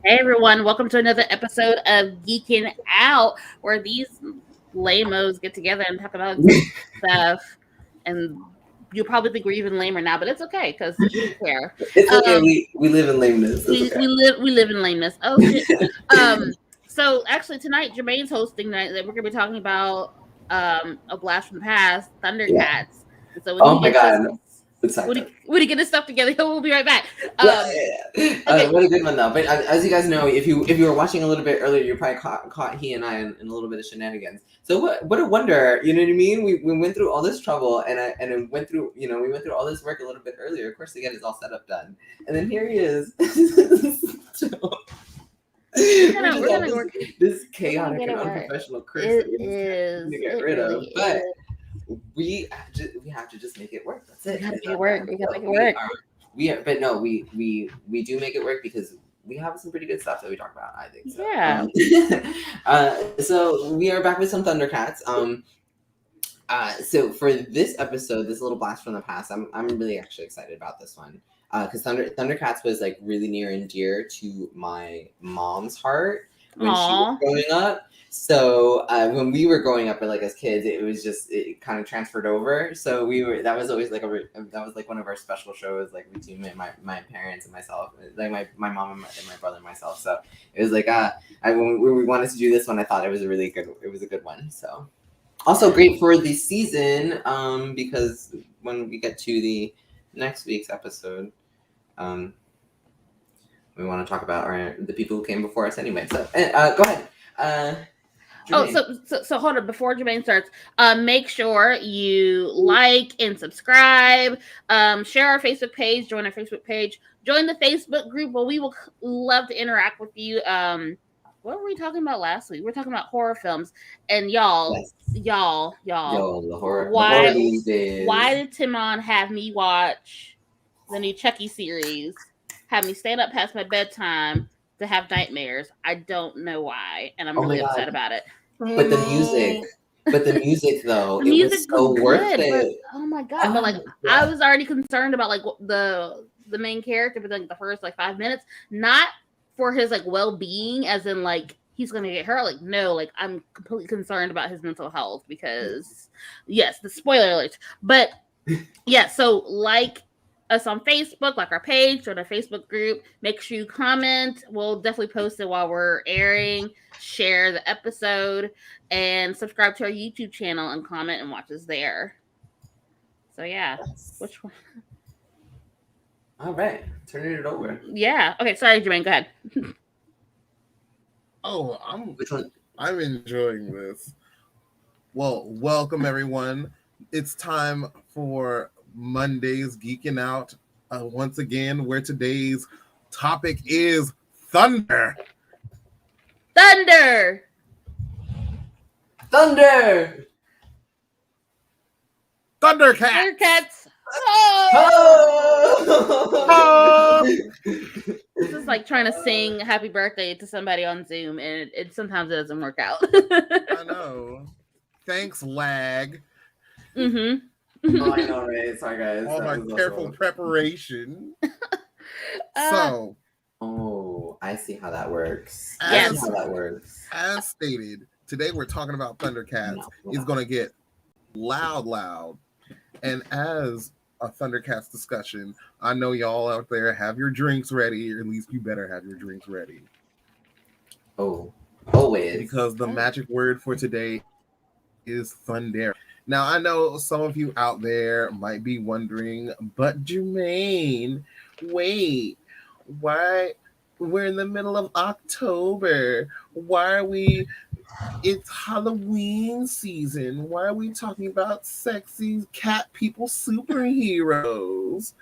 Hey everyone, welcome to another episode of Geekin Out, where these lamos get together and talk about geek stuff. And you'll probably think we're even lamer now, but it's okay because we don't care. It's okay. We live in lameness. It's okay. We live in lameness. Oh shit. So actually tonight Jermaine's hosting tonight. That we're gonna be talking about a blast from the past, Yeah. ThunderCats. And so Oh my god. when he get his stuff together, we'll be right back. Okay. What a good one though. But as you guys know, if you were watching a little bit earlier, you probably caught he and I in a little bit of shenanigans. So what a wonder, you know what I mean? We went through all this trouble and it went through, we went through all this work a little bit earlier, of course, to get his all set up done. And then here he is. This chaotic and unprofessional Chris is to get rid of, but we have to just make it work. That's it. We gotta make it work. We gotta make it work. We do make it work because we have some pretty good stuff that we talk about, I think. So. Yeah. So we are back with some ThunderCats. So for this episode, this little blast from the past, I'm really actually excited about this one. Because ThunderCats was like really near and dear to my mom's heart when she was growing up. So when we were growing up, like as kids, it kind of transferred over. So that was always like one of our special shows. Like we two, my parents and myself, like my mom and my brother and myself. So it was like when we wanted to do this one, I thought it was a good one. So also great for the season because when we get to the next week's episode. We want to talk about the people who came before us anyway. So go ahead. So hold on. Before Jermaine starts, make sure you like and subscribe. Share our Facebook page. Join our Facebook page. Join the Facebook group where we will love to interact with you. What were we talking about last week? We were talking about horror films, and y'all, the horror. Why did Timon have me watch the new Chucky series? Have me stand up past my bedtime to have nightmares? I don't know why, and I'm really upset about it. But the music though, it was so worth it. Oh my god! But like, I was already concerned about like the main character, but like the first like 5 minutes, not for his like well-being, as in like he's gonna get hurt. Like no, like I'm completely concerned about his mental health because yes, the spoiler alert. But yeah, so like us on Facebook, like our page or the Facebook group. Make sure you comment. We'll definitely post it while we're airing. Share the episode and subscribe to our YouTube channel and comment and watch us there. So yeah, which one? All right, turning it over. Yeah. Okay. Sorry, Jermaine. Go ahead. I'm enjoying this. Well, welcome everyone. It's time for Monday's Geekin' Out once again, where today's topic is Thunder. ThunderCats. Oh! This is like trying to sing happy birthday to somebody on Zoom, and it sometimes it doesn't work out. I know. Thanks, lag. Mm-hmm. Oh, I know, right? Sorry, guys. All my careful preparation. So. Oh, I see how that works. Yes. How that works. As stated, today we're talking about ThunderCats. It's going to get loud. And as a ThunderCats discussion, I know y'all out there have your drinks ready, or at least you better have your drinks ready. Oh, always. Because the magic word for today is thunder. Now, I know some of you out there might be wondering, but Jermaine, wait, why? We're in the middle of October. Why are we? It's Halloween season. Why are we talking about sexy cat people superheroes?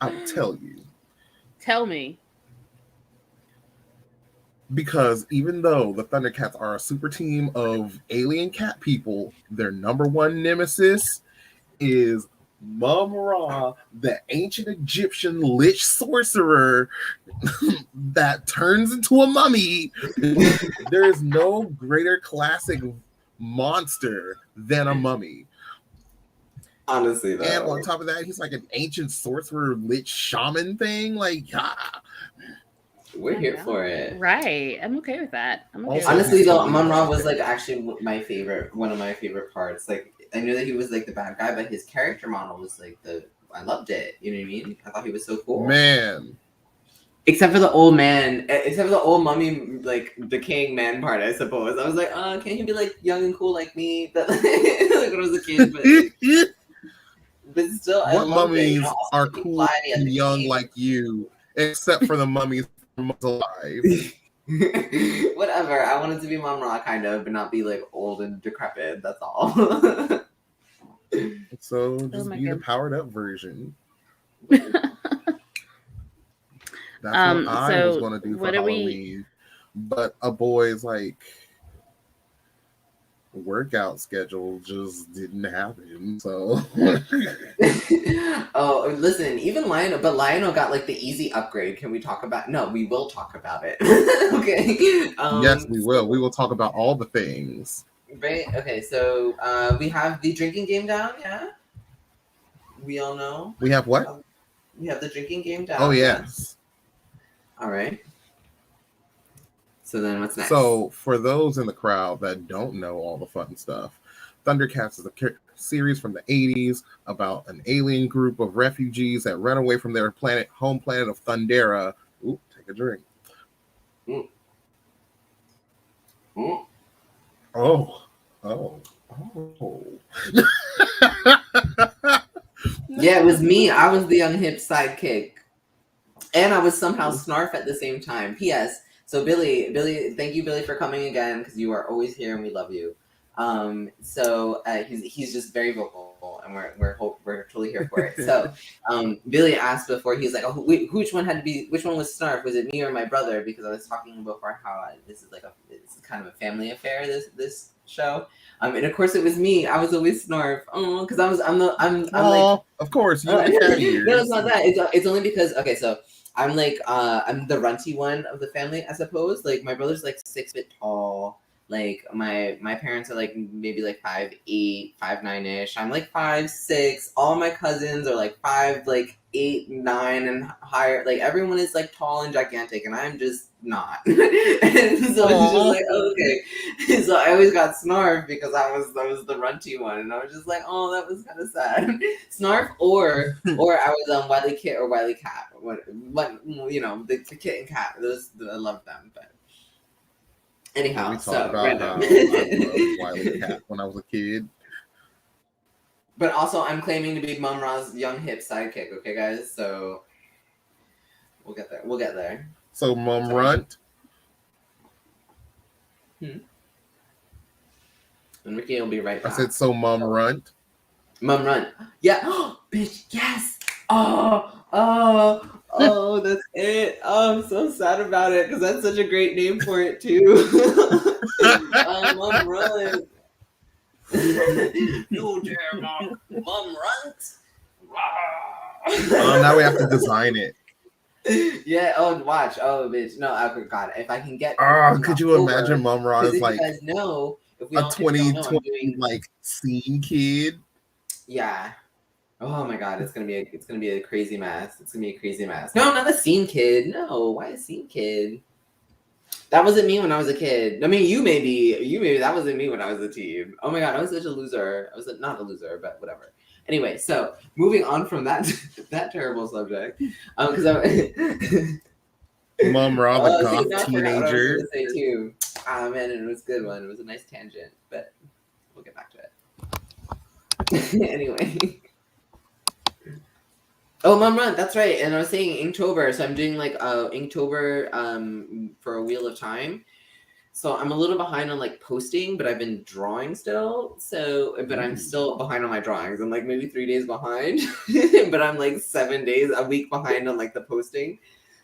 I'll tell you. Tell me. Because even though the ThunderCats are a super team of alien cat people, their number one nemesis is Mum-Ra, the ancient Egyptian lich sorcerer that turns into a mummy. There is no greater classic monster than a mummy. Honestly, though. And on top of that, he's like an ancient sorcerer lich shaman thing. Like, We're here for it. Right. I'm okay with that. Honestly, though, Amon Ra was like actually one of my favorite parts. Like, I knew that he was like the bad guy, but his character model was like I loved it. You know what I mean? I thought he was so cool. Man. Except for the old man, except for the old mummy, like decaying man part, I suppose. I was like, can't you be like young and cool like me? But, like when I was a kid, but still, what mummies are cool and young like you, except for the mummies from alive? Whatever. I wanted to be Mom Ra kind of, but not be like old and decrepit. That's all. So just be the powered up version. That's what I was going to do for Halloween. But a boy's like workout schedule just didn't happen. So oh, listen, even Lionel got like the easy upgrade. Can we talk about? No, we will talk about it. Okay. Yes, we will. We will talk about all the things. Right. Okay. So we have the drinking game down. Yeah. We all know. We have what? We have the drinking game down. Oh yes. All right. So then what's next? So for those in the crowd that don't know all the fun stuff, ThunderCats is a series from the 80s about an alien group of refugees that run away from their home planet of Thundera. Ooh, take a drink. Mm. Mm. Oh. Yeah, it was me. I was the young hip sidekick. And I was somehow Snarf at the same time. P.S. So Billy, thank you, Billy, for coming again, because you are always here and we love you. So he's just very vocal, and we're totally here for it. So Billy asked before, he's like, oh, which one was Snarf? Was it me or my brother? Because I was talking before how this is it's kind of a family affair. This show. And of course it was me. I was always Snarf. Oh, because I'm like, of course. No, it's not that. It's only because so I'm like I'm the runty one of the family, I suppose. Like my brother's like 6 feet tall. Like my parents are like maybe like 5'8", 5'9" I'm like 5'6". All my cousins are like 5'8", 9" and higher. Like everyone is like tall and gigantic, and I'm just not. And so it's just like, okay. So I always got Snarf because I was the runty one, and I was just like, oh, that was kind of sad. Snarf or I was Wily Kit or Wily Cat. What the Kit and Cat. Those I love them, but. Anyhow, we talked about how I loved Wily Cat when I was a kid. But also, I'm claiming to be Mum Ra's young hip sidekick. Okay, guys. So we'll get there. So Mum Runt. And Ricky will be right back. I said so. Mum Runt. Mum Runt. Yeah. Bitch. Yes. Oh, that's it. Oh, I'm so sad about it because that's such a great name for it too. Mum Runt. No dare, Mum Runt. Now we have to design it. Yeah. Oh, watch. Oh, bitch. No, I forgot. If I can get. Could you imagine Mum Ra is like you guys know, if we a 2020 like scene kid? Yeah. Oh my god, it's gonna be a crazy mess. It's gonna be a crazy mess. No, not a scene kid. No, why a scene kid? That wasn't me when I was a kid. I mean, you maybe that wasn't me when I was a teen. Oh my god, I was such a loser. I was not a loser, but whatever. Anyway, so moving on from that terrible subject, because Mum Ra, the goth teenager. What I was gonna say too. Ah man, it was a good one. It was a nice tangent, but we'll get back to it. Anyway. Oh, Mum Run, that's right. And I was saying Inktober, so I'm doing like Inktober for a Wheel of Time. So I'm a little behind on like posting, but I've been drawing still. So, but I'm still behind on my drawings. I'm like maybe 3 days behind, but I'm like 7 days, a week behind on like the posting.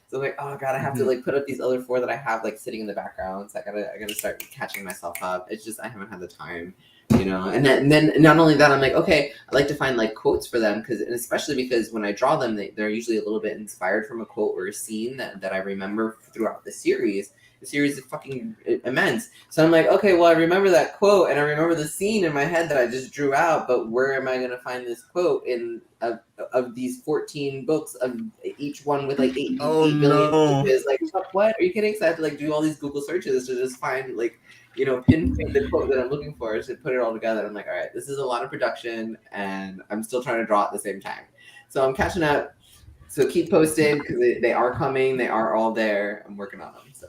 So I'm like, oh god, I have to like put up these other 4 that I have like sitting in the background. So I gotta start catching myself up. It's just I haven't had the time. And then not only that, I'm like, okay, I like to find like quotes for them especially because when I draw them, they're usually a little bit inspired from a quote or a scene that I remember throughout the series. The series is fucking immense. So I'm like, okay, well, I remember that quote and I remember the scene in my head that I just drew out, but where am I going to find this quote in of these 14 books of each one with like 8 billion pages? Like, what? Are you kidding? So I have to like do all these Google searches to just find like, pinpoint the quote that I'm looking for to put it all together. I'm like, all right, this is a lot of production and I'm still trying to draw at the same time. So I'm catching up. So keep posting because they are coming. They are all there. I'm working on them. So,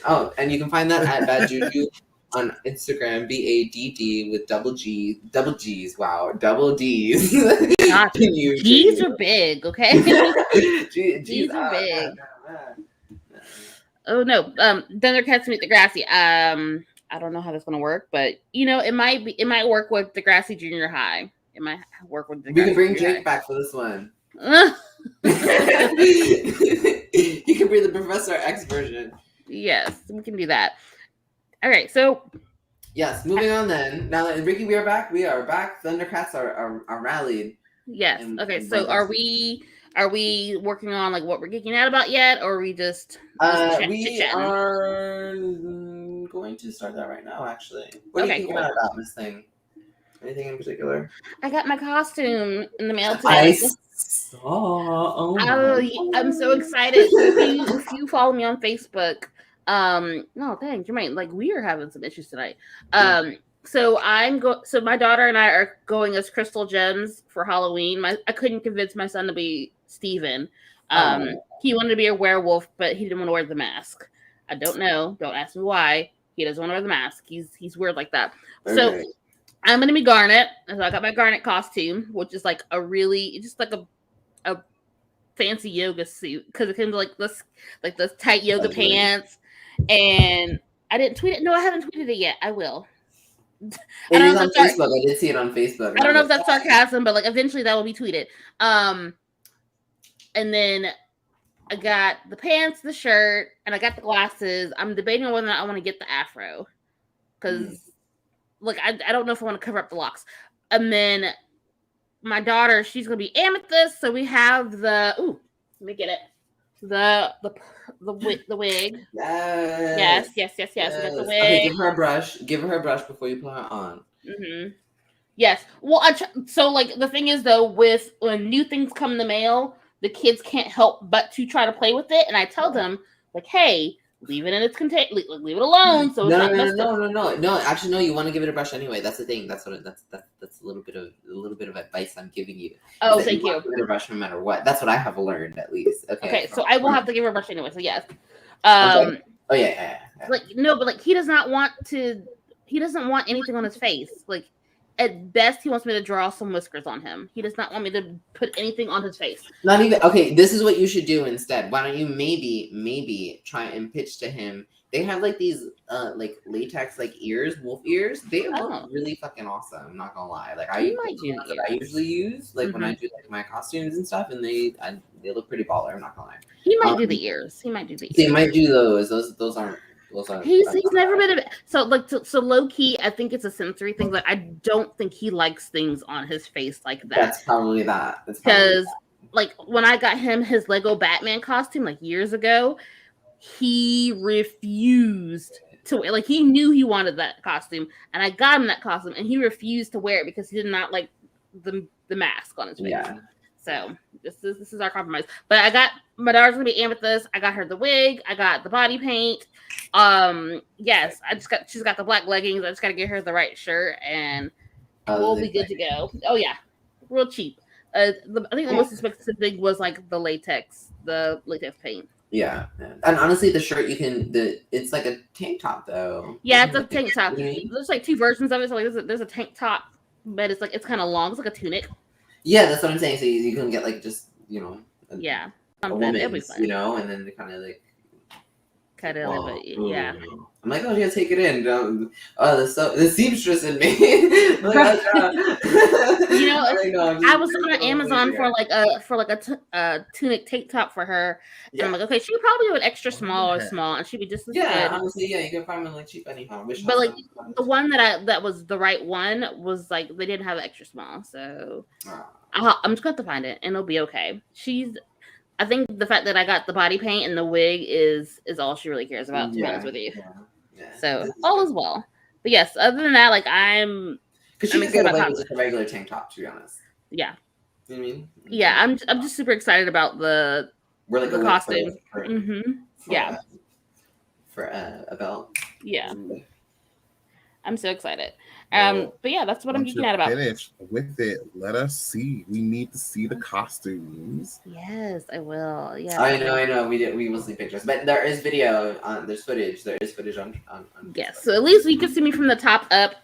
oh, and you can find that at Bad Juju on Instagram, BADD with double G's. Wow, double D's. G's are big, okay? G's are big. Oh no, ThunderCats meet Degrassi. I don't know how that's gonna work, but it might work with Degrassi Junior High. It might work with Degrassi. We can bring Jake back for this one. You can be the Professor X version. Yes, we can do that. All right, so yes, moving on then. Now that Ricky, we are back. We are back. ThunderCats are rallied. Yes. Okay. So are we working on like what we're geeking out about yet, or are we just we are going to start that right now? Actually, what are you thinking about this thing? Anything in particular? I got my costume in the mail today. I saw. I'm so excited. If you follow me on Facebook, no, thanks, Jermaine. Like we are having some issues tonight. So So my daughter and I are going as Crystal Gems for Halloween. I couldn't convince my son to be Steven. He wanted to be a werewolf, but he didn't want to wear the mask. I don't know. Don't ask me why. He doesn't want to wear the mask. He's weird like that. Okay. So I'm gonna be Garnet. So I got my Garnet costume, which is like just like a fancy yoga suit because it comes like this tight yoga pants. And I didn't tweet it. No, I haven't tweeted it yet. I will. It is on Facebook. I did see it on Facebook. I don't know if that's sarcasm, but like eventually that will be tweeted. And then I got the pants, the shirt, and I got the glasses. I'm debating on whether or not I want to get the afro because. Like, I don't know if I want to cover up the locks. And then my daughter, she's going to be Amethyst. So we have let me get it. The wig. Yes. We got the wig. Okay, give her a brush. Give her a brush before you put her on. Mm-hmm. Yes. Well, so like the thing is though, when new things come in the mail, the kids can't help but to try to play with it. And I tell them like, hey, leave it in its container. Leave it alone. So no. Actually, no. You want to give it a brush anyway. That's the thing. That's a little bit of advice I'm giving you. Oh, thank you. Give it a brush no matter what. That's what I have learned at least. Okay. So I will have to give her a brush anyway. So yes. Okay. Oh yeah. Like no, but like he does not want to. He doesn't want anything on his face. Like at best, he wants me to draw some whiskers on him. He does not want me to put anything on his face. Not even okay. This is what you should do instead. Why don't you maybe try and pitch to him? They have like these like latex like ears, wolf ears. They look really fucking awesome. I'm not gonna lie. Like I usually use like when I do like my costumes and stuff, and they look pretty baller. I'm not gonna lie. He might do the ears. He might do the ears. They might do those. Those aren't. He's never been so low key. I think it's a sensory thing. Like I don't think he likes things on his face like that. That's probably that. Because like when I got him his Lego Batman costume like years ago, he refused to wear. Like he knew he wanted that costume, and I got him that costume, and he refused to wear it because he did not like the mask on his face. Yeah. So this is our compromise. But I got my daughter's gonna be Amethyst. I got her the wig. I got the body paint. Yes, she's got the black leggings. I just gotta get her the right shirt, and we'll be good to go. Oh yeah, real cheap. I think the most expensive thing was like the latex paint. Yeah, and honestly, the shirt it's like a tank top though. Yeah, it's a tank top. There's like two versions of it. So like there's a tank top, but it's kind of long. It's like a tunic. Yeah, that's what I'm saying. So you can get like just a woman's, and then they kind of like cut it a little bit. Yeah. I'm like, oh, you gotta take it in. The seamstress in me. Like, I was looking at Amazon for a tunic tank top for her. And I'm like, okay, she could probably do an extra small or small, and she'd be just as good. Honestly, you can find them like cheap anyhow. But like the one that was the right one was like they didn't have an extra small, so I'm just going to find it and it'll be okay. I think the fact that I got the body paint and the wig is all she really cares about, to be honest with you. Yeah. So all is well. But yes, other than that, like because she could get away with just a regular tank top, to be honest. Yeah. You know what I mean? Yeah, I'm just super excited about the costume. For a belt. Yeah. I'm so excited. But yeah, that's what I'm geeking out about. Finish with it. Let us see. We need to see the costumes. Yes, I will. Yeah. I know. We will see pictures, but there is video. There's footage. There is footage on. Yes, so at least you can see me from the top up.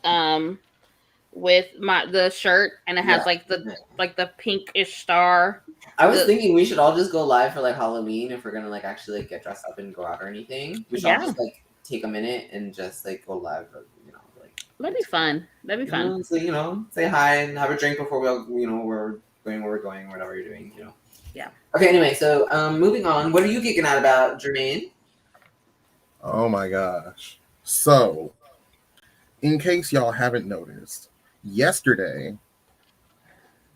With the shirt, and it has like the pinkish star. I was thinking we should all just go live for like Halloween if we're gonna like actually like get dressed up and go out or anything. We should all just like take a minute and just like go live, or, like. That'd be fun. So say hi and have a drink before we're going where we're going, whatever you're doing. Yeah. Okay. Anyway, so moving on. What are you geeking out about, Jermaine? Oh my gosh! So, in case y'all haven't noticed, yesterday,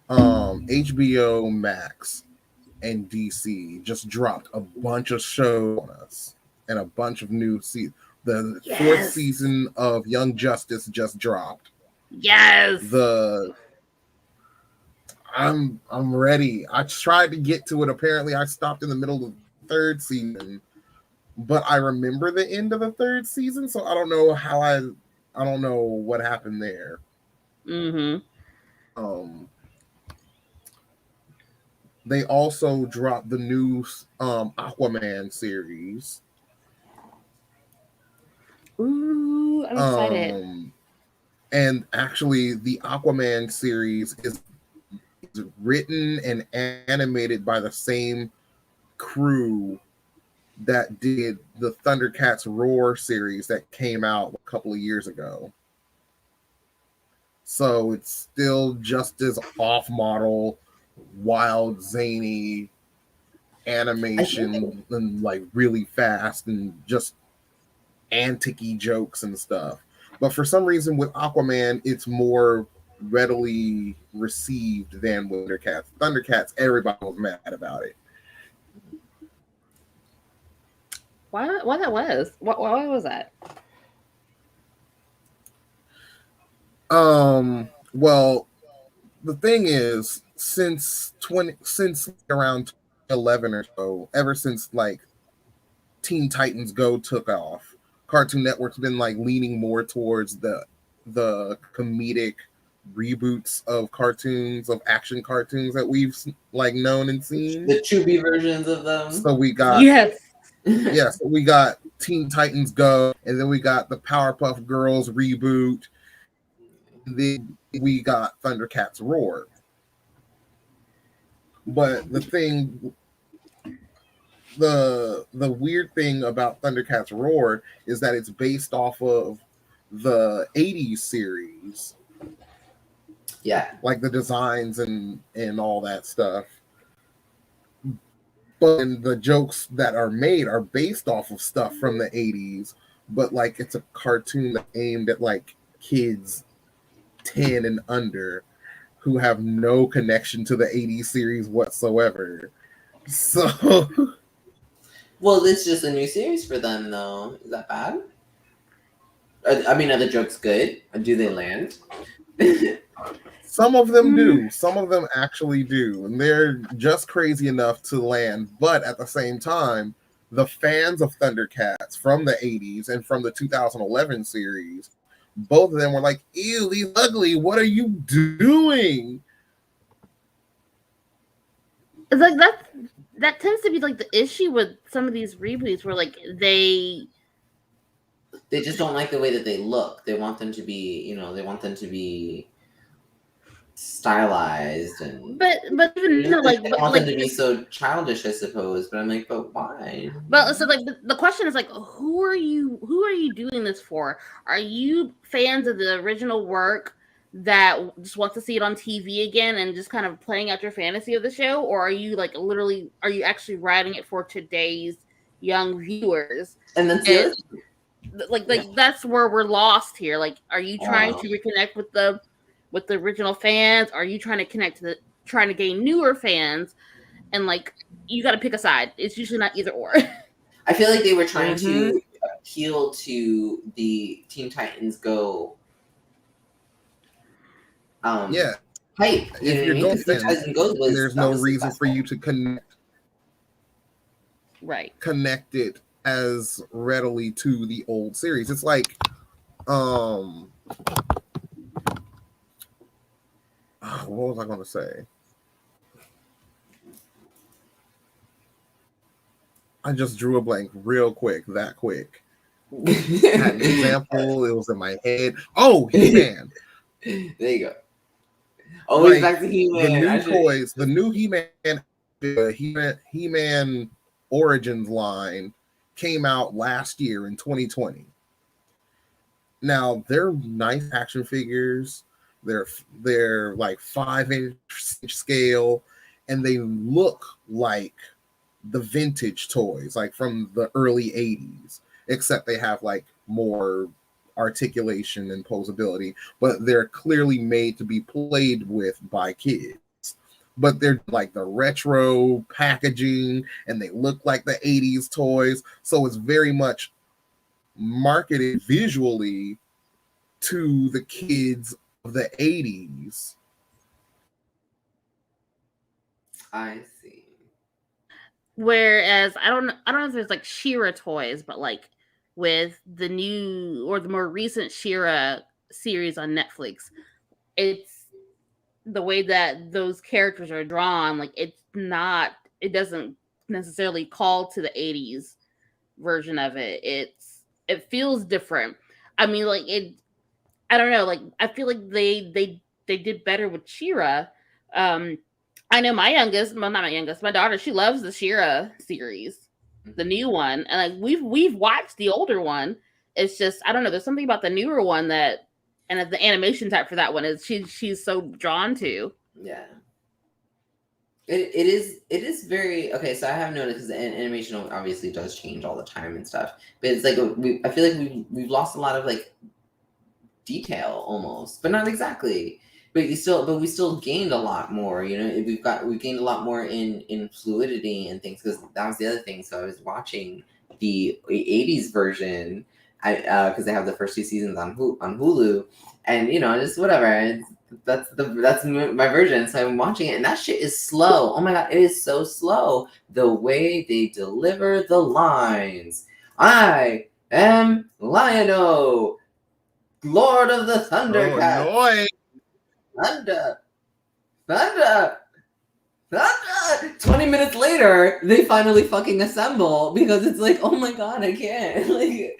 HBO Max and DC just dropped a bunch of shows on us and a bunch of new seasons. The fourth season of Young Justice just dropped. Yes. I'm ready. I tried to get to it. Apparently, I stopped in the middle of the third season, but I remember the end of the third season, so I don't know I don't know what happened there. They also dropped the new Aquaman series. Ooh, I'm excited. And actually, the Aquaman series is written and animated by the same crew that did the ThunderCats Roar series that came out a couple of years ago. So it's still just as off-model, wild, zany animation and like really fast and just antic-y jokes and stuff. But for some reason with Aquaman, it's more readily received than with ThunderCats. ThunderCats, everybody was mad about it. Why that was? Why was that? Well, the thing is, since around 2011 or so, ever since like Teen Titans Go took off, Cartoon Network's been like leaning more towards the comedic reboots of cartoons, of action cartoons that we've like known and seen. The Chubby versions of them. So we got we got Teen Titans Go, and then we got the Powerpuff Girls reboot. Then we got ThunderCats Roar. But the weird thing about ThunderCats Roar is that it's based off of the 80s series. Yeah. Like the designs and all that stuff. But the jokes that are made are based off of stuff from the 80s, but like it's a cartoon that aimed at like kids 10 and under who have no connection to the 80s series whatsoever. So well, it's just a new series for them though. Is that bad? I mean, are the jokes good? Do they land? Some of them do. Some of them actually do. And they're just crazy enough to land. But at the same time, the fans of ThunderCats from the 80s and from the 2011 series, both of them were like, ew, he's ugly. What are you doing? It's like that tends to be like the issue with some of these reboots where like they just don't like the way that they look. They want them to be, stylized and but even they want them to be so childish, I suppose. But I'm like, but why? Well, so like the question is like, who are you doing this for? Are you fans of the original work that just want to see it on TV again and just kind of playing out your fantasy of the show, or are you like are you actually writing it for today's young viewers? And then that's where we're lost here. Like, are you trying to reconnect with the original fans? Are you trying to trying to gain newer fans? And like, you got to pick a side. It's usually not either or. I feel like they were trying to appeal to the Teen Titans Go hype. If you're going to, there's no reason for you to connect it as readily to the old series. It's like what was I going to say? I just drew a blank real quick, that quick. I had an example, it was in my head. Oh, He-Man. There you go. Always back to He-Man. The new toys, the new He-Man Origins line came out last year in 2020. Now they're nice action figures. They're like 5-inch scale, and they look like the vintage toys, like from the early 80s, except they have like more articulation and posability, but they're clearly made to be played with by kids. But they're like the retro packaging, and they look like the 80s toys, so it's very much marketed visually to the kids of the 80s. I see. Whereas I don't know if there's like She-Ra toys, but like with the new or the more recent She-Ra series on Netflix, it's the way that those characters are drawn, like it doesn't necessarily call to the 80s version of it. It feels different. I mean, like I don't know, like I feel like they did better with She-Ra. I know my daughter, she loves the She-Ra series, the new one, and like we've watched the older one. It's just I don't know. There's something about the newer one that, and the animation type for that one is she's so drawn to. Yeah, it is very okay. So I have noticed because the animation obviously does change all the time and stuff, but it's like I feel like we've lost a lot of like detail almost, but not exactly. But we still gained a lot more. You know, we gained a lot more in fluidity and things, because that was the other thing. So I was watching the 80s version, because they have the first 2 seasons on Hulu, and you know, just whatever. That's my version. So I'm watching it, and that shit is slow. Oh my god, it is so slow. The way they deliver the lines. I am Lionel, Lord of the ThunderCats. Oh, no. Thunder! 20 minutes later, they finally fucking assemble, because it's like, oh my god, I can't. Like,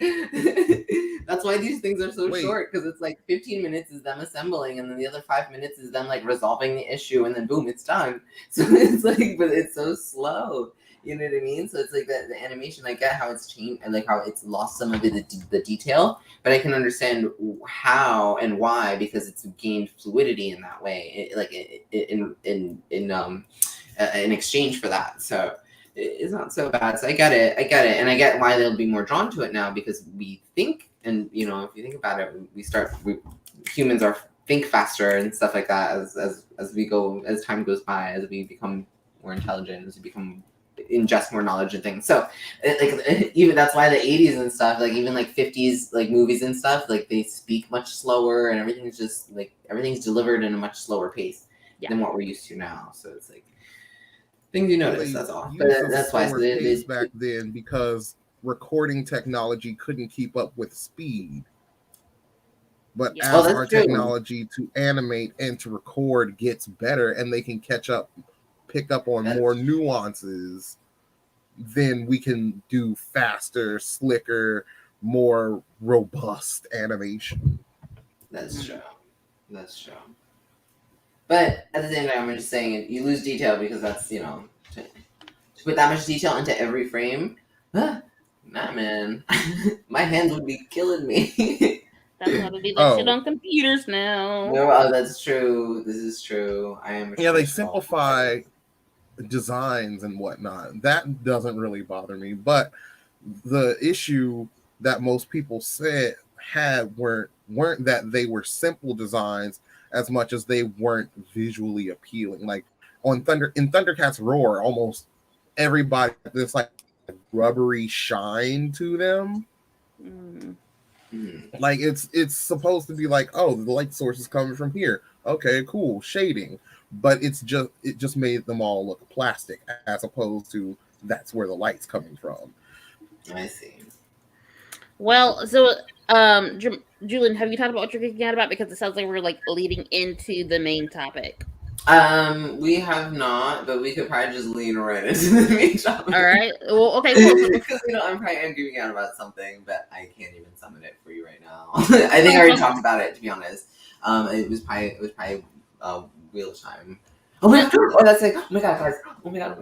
that's why these things are so short, because it's like 15 minutes is them assembling, and then the other 5 minutes is them like resolving the issue, and then boom, it's done. So it's like, but it's so slow. You know what I mean? So it's like the animation, I get how it's changed and like how it's lost some of the detail, but I can understand how and why, because it's gained fluidity in that way, in exchange for that. So it's not so bad. So I get it, and I get why they'll be more drawn to it now, because we think, and you know, if you think about it, humans think faster and stuff like that as we go, as time goes by, as we become more intelligent, as we become ingest more knowledge and things. So even that's why the 80s and stuff, like even like 50s like movies and stuff, like they speak much slower, and everything's just like everything's delivered in a much slower pace than what we're used to now. So it's like things you notice, that's all. But that's why they back then, because recording technology couldn't keep up with speed. But as our technology to animate and to record gets better, and they can pick up on more nuances, then we can do faster, slicker, more robust animation. That's true. But at the same time, I'm just saying, you lose detail, because that's, you know, to put that much detail into every frame, nah, man. My hands would be killing me. That's how they do that shit on computers now. No, that's true. This is true. I am. Yeah, they simplify designs and whatnot. That doesn't really bother me, but the issue that most people weren't that they were simple designs as much as they weren't visually appealing. Like in Thundercats Roar, almost everybody this like rubbery shine to them. Like it's supposed to be like, oh, the light source is coming from here. Okay, cool, shading. But it just made them all look plastic as opposed to that's where the light's coming from. I see. Well, so Julian, have you talked about what you're geeking out about? Because it sounds like we're like leading into the main topic. We have not, but we could probably just lean right into the main topic. All right. Well, okay, cool. Because I'm probably geeking out about something, but I can't even summon it for you right now. I think I already talked about it, to be honest. It was probably wheel time. Oh my god! Oh, that's like, oh my god, guys! Oh my god!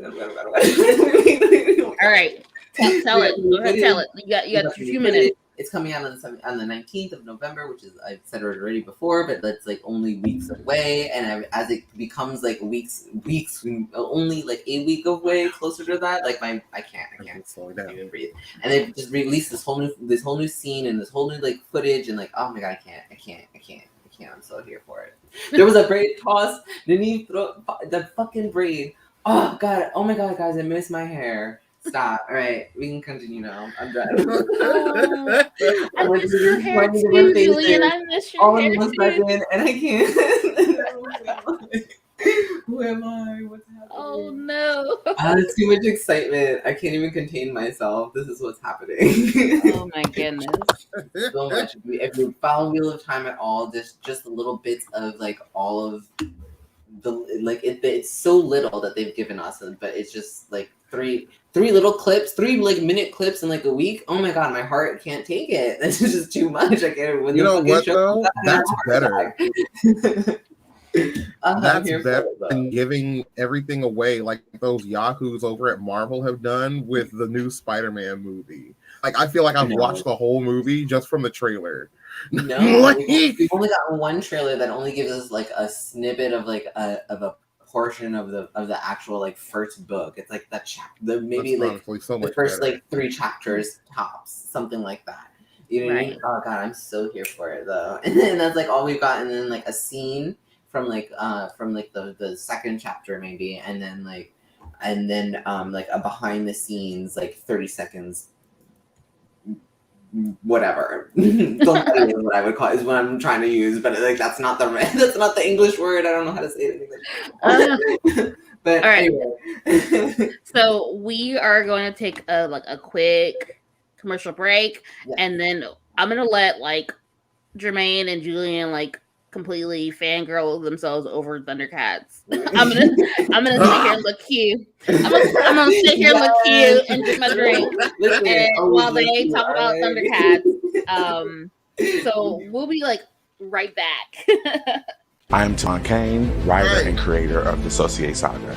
All right, tell it. Go ahead, tell it. You got 2 minutes. It's coming out on the 19th of November, which is, I've said it already before, but that's like only weeks away. And as it becomes like weeks, only like a week away, closer to that, like I can't slow down, even breathe. And they just released this whole new scene and this whole new like footage, and like, oh my god, I can't. I'm so here for it. There was a braid toss. Didn't even throw the fucking braid. Oh god. Oh my god, guys, I missed my hair. Stop. All right, we can continue now. I'm done. I miss your hair too, Julian. I miss your hair too. And I can't. Who am I? What's happening? Oh no. It's too much excitement. I can't even contain myself. This is what's happening. Oh my goodness. So much. If you follow Wheel of Time at all, just little bits of like all of the like it's so little that they've given us, but it's just like three little clips, 3 like minute clips in like a week. Oh my god, my heart can't take it. This is just too much. I can't. You know what though? That's better. That's better than giving everything away like those yahoos over at Marvel have done with the new Spider-Man movie. Like I feel like I've watched the whole movie just from the trailer. No, we've only got one trailer that only gives us like a snippet of like a portion of the actual like first book. It's like that chapter, maybe like so the first like 3 chapters tops, something like that. You know what I mean? Oh god, I'm so here for it though. And then that's like all we've got, and then like a scene from the second chapter maybe, and then like a behind the scenes like 30 seconds. Whatever. Don't tell me what I would call is what I'm trying to use, but like that's not the English word. I don't know how to say it in English. But all right. Anyway. So we are going to take a quick commercial break, and then I'm gonna let like Jermaine and Julian like completely fangirl themselves over Thundercats. I'm gonna sit here and look cute. I'm gonna sit here and look cute and drink my drink, and while they talk about Thundercats. So we'll be like right back. I'm Tom Kane, writer and creator of the Associate Saga.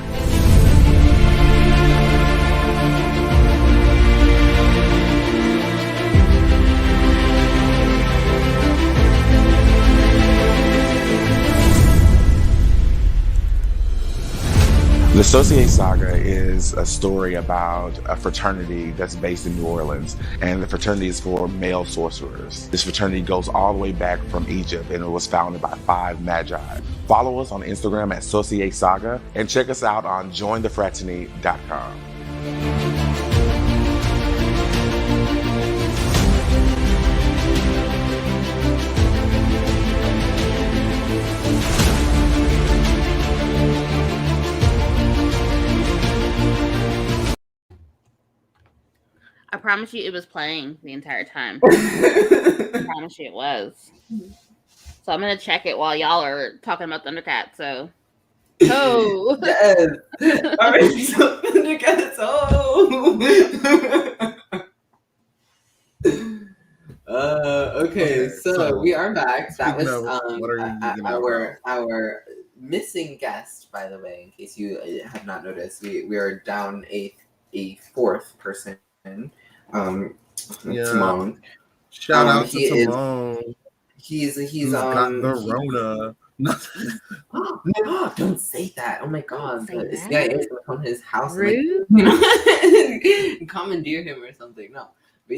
The Associate Saga is a story about a fraternity that's based in New Orleans, and the fraternity is for male sorcerers. This fraternity goes all the way back from Egypt, and it was founded by 5 magi. Follow us on Instagram at Associate Saga, and check us out on jointhefraternity.com. I promise you it was playing the entire time. I promise you it was. So I'm going to check it while y'all are talking about Thundercats. So, yes. All right, so Thundercats, okay, so we are back. That was our missing guest, by the way, in case you have not noticed. We are down a 4th person. Timon. Shout out to Timon. He's got the Rona. No, don't say that. Oh my god. The CIA is gonna come to his house and commandeer him or something. No. But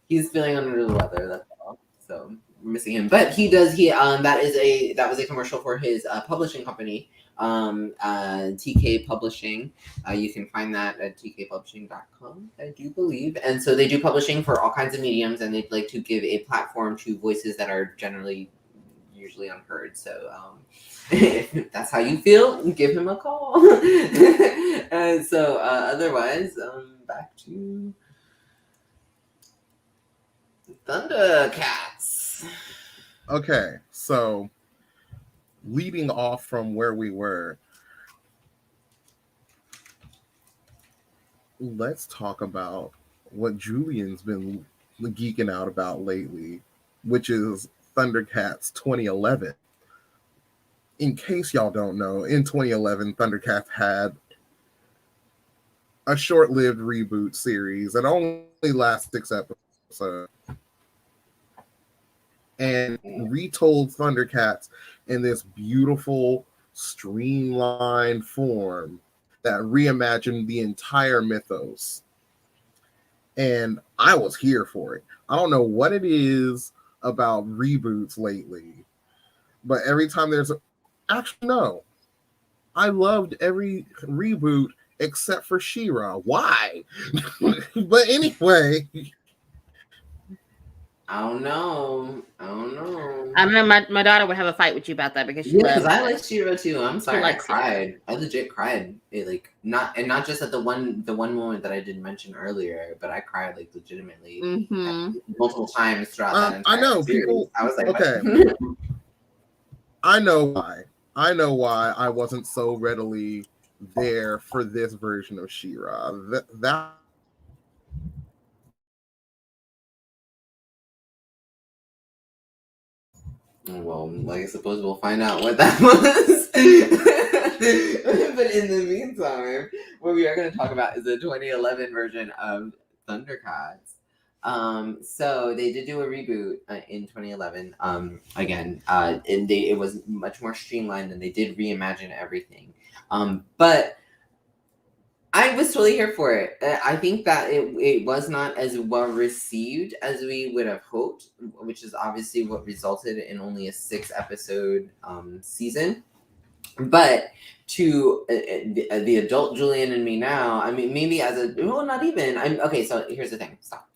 he's feeling under the weather, that's all. So missing him, but he does. That was a commercial for his publishing company, TK Publishing. You can find that at tkpublishing.com, I do believe. And so they do publishing for all kinds of mediums, and they'd like to give a platform to voices that are usually unheard. So if that's how you feel, give him a call. And so otherwise, back to ThunderCats. Okay, so leading off from where we were, let's talk about what Julian's been geeking out about lately, which is ThunderCats 2011. In case y'all don't know, in 2011, ThunderCats had a short-lived reboot series that only lasts 6 episodes, and retold ThunderCats in this beautiful, streamlined form that reimagined the entire mythos. And I was here for it. I don't know what it is about reboots lately, but every time actually, no. I loved every reboot except for She-Ra. Why? But anyway. I don't know. I don't know. My daughter would have a fight with you about that because because I like She-Ra too. I'm sorry, I cried. I legit cried. Not just at the one moment that I didn't mention earlier, but I cried legitimately multiple times throughout that entire I know series. people. I was like, okay. I know why I wasn't so readily there for this version of She-Ra. That well, I suppose we'll find out what that was. But in the meantime, what we are going to talk about is the 2011 version of ThunderCats. So they did do a reboot in 2011. Again, and it was much more streamlined, and they did reimagine everything. But I was totally here for it. I think that it was not as well received as we would have hoped, which is obviously what resulted in only a 6-episode season. But to the adult Julian and me now, I mean, maybe not even. Okay, so here's the thing. Stop.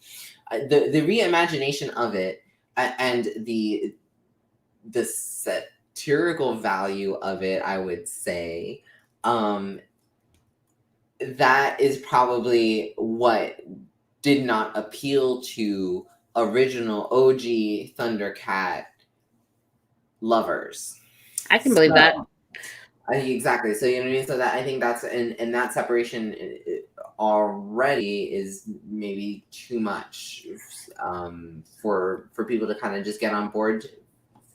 The reimagination of it and the satirical value of it, I would say, that is probably what did not appeal to original OG Thundercat lovers. I can believe that. Exactly. So you know what I mean. So that I think that's and that separation already is maybe too much for people to kind of just get on board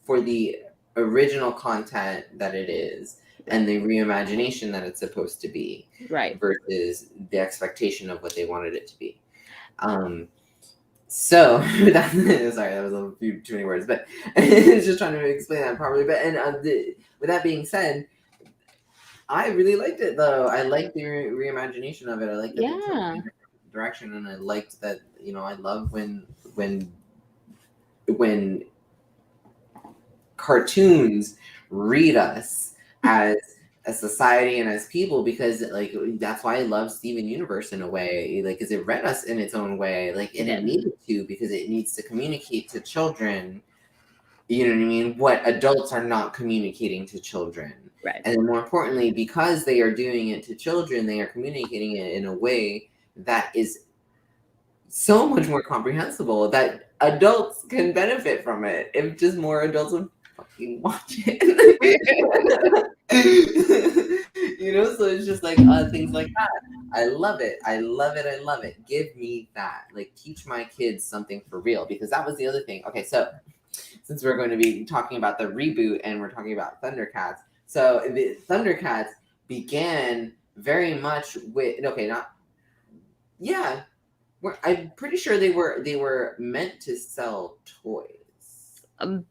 for the original content that it is and the reimagination that it's supposed to be, right? Versus the expectation of what they wanted it to be. So sorry, that was a few too many words, but just trying to explain that properly. But with that being said, I really liked it though. I liked the reimagination of it. I liked the direction, and I liked that. I love when cartoons read us as a society and as people, because that's why I love Steven Universe in a way, because it read us in its own way, and it needed to, because it needs to communicate to children, you know what I mean, what adults are not communicating to children. Right. And more importantly, because they are doing it to children, they are communicating it in a way that is so much more comprehensible that adults can benefit from it if just more adults would fucking watch it. So it's just things like that. I love it. I love it. I love it. Give me that. Teach my kids something for real, because that was the other thing. Okay, so since we're going to be talking about the reboot and we're talking about ThunderCats, so the ThunderCats began very much with I'm pretty sure they were meant to sell toys. You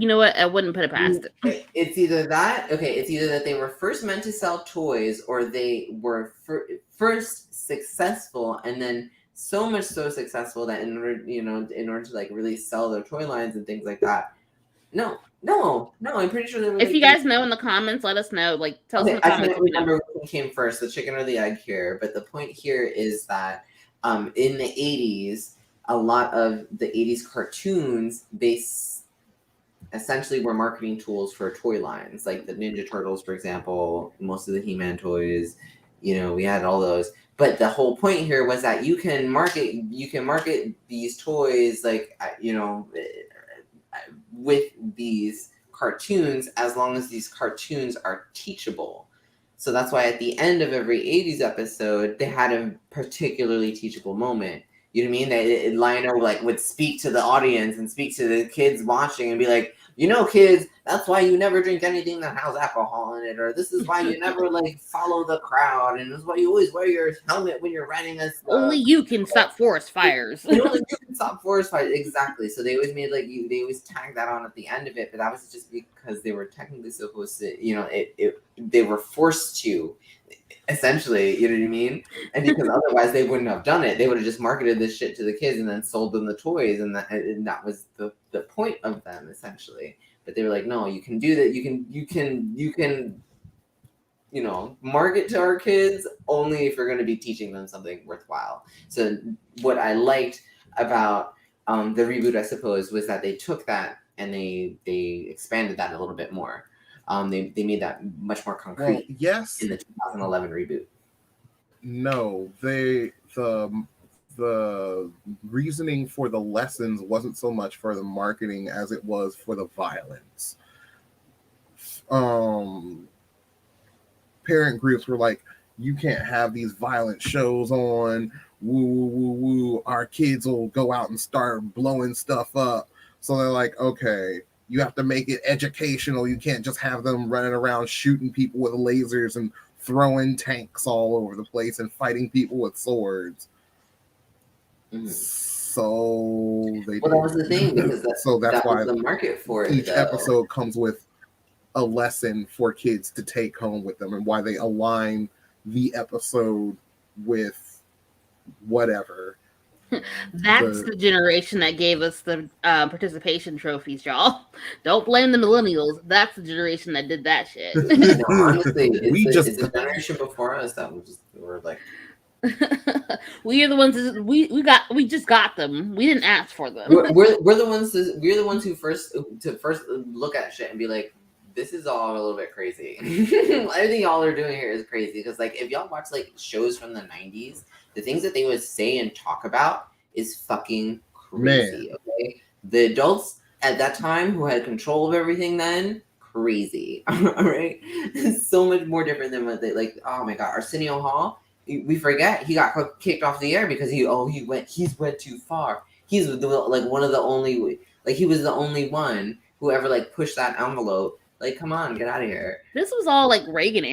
know what? I wouldn't put it past it. It's either that. Okay, it's either that they were first meant to sell toys, or they were first successful and then so much so successful that in order to like really sell their toy lines and things like that. No, I'm pretty sure they were. If you guys know in the comments, let us know. Like, tell us in the I comments. can't remember which came first, the chicken or the egg here, but the point here is that in the 80s, a lot of the 80s cartoons, they essentially were marketing tools for toy lines, like the Ninja Turtles, for example, most of the He-Man toys, we had all those. But the whole point here was that you can market these toys, like, with these cartoons, as long as these cartoons are teachable. So that's why at the end of every 80s episode, they had a particularly teachable moment. You know what I mean? That Lionel would speak to the audience and speak to the kids watching and be like, kids, that's why you never drink anything that has alcohol in it, or this is why you never follow the crowd, and this is why you always wear your helmet when you're riding a. Only you can stop forest fires. Only you can stop forest fires, exactly. So they always made they always tag that on at the end of it, but that was just because they were technically supposed to, they were forced to. Essentially, you know what I mean? And because otherwise they wouldn't have done it. They would have just marketed this shit to the kids and then sold them the toys, and that was the point of them, essentially. But they were like, no, you can do that. You can market to our kids only if you're going to be teaching them something worthwhile. So what I liked about the reboot, I suppose, was that they took that and they expanded that a little bit more. They made that much more concrete. Well, yes. In the 2011 reboot. No, the reasoning for the lessons wasn't so much for the marketing as it was for the violence. Parent groups were like, you can't have these violent shows on. Woo, woo, woo, woo. Our kids will go out and start blowing stuff up. So they're like, okay, you have to make it educational. You can't just have them running around shooting people with lasers and throwing tanks all over the place and fighting people with swords. Mm-hmm. So they that was the thing, because that's why the market for it. Each episode comes with a lesson for kids to take home with them, and why they align the episode with whatever. That's the generation that gave us the participation trophies, y'all. Don't blame the millennials. That's the generation that did that shit. No, honestly, it's the generation before us that were like. We are the ones. We just got them. We didn't ask for them. We're the ones. We're the ones who first look at shit and be like, this is all a little bit crazy. Everything y'all are doing here is crazy. Because if y'all watch shows from the 90s, the things that they would say and talk about is fucking crazy. Man. Okay, the adults at that time who had control of everything then, crazy. All right, so much more different than what they Oh my god, Arsenio Hall. We forget he got kicked off the air because he went too far. He's one of the only he was the only one who ever pushed that envelope. Come on, get out of here. This was all Reagan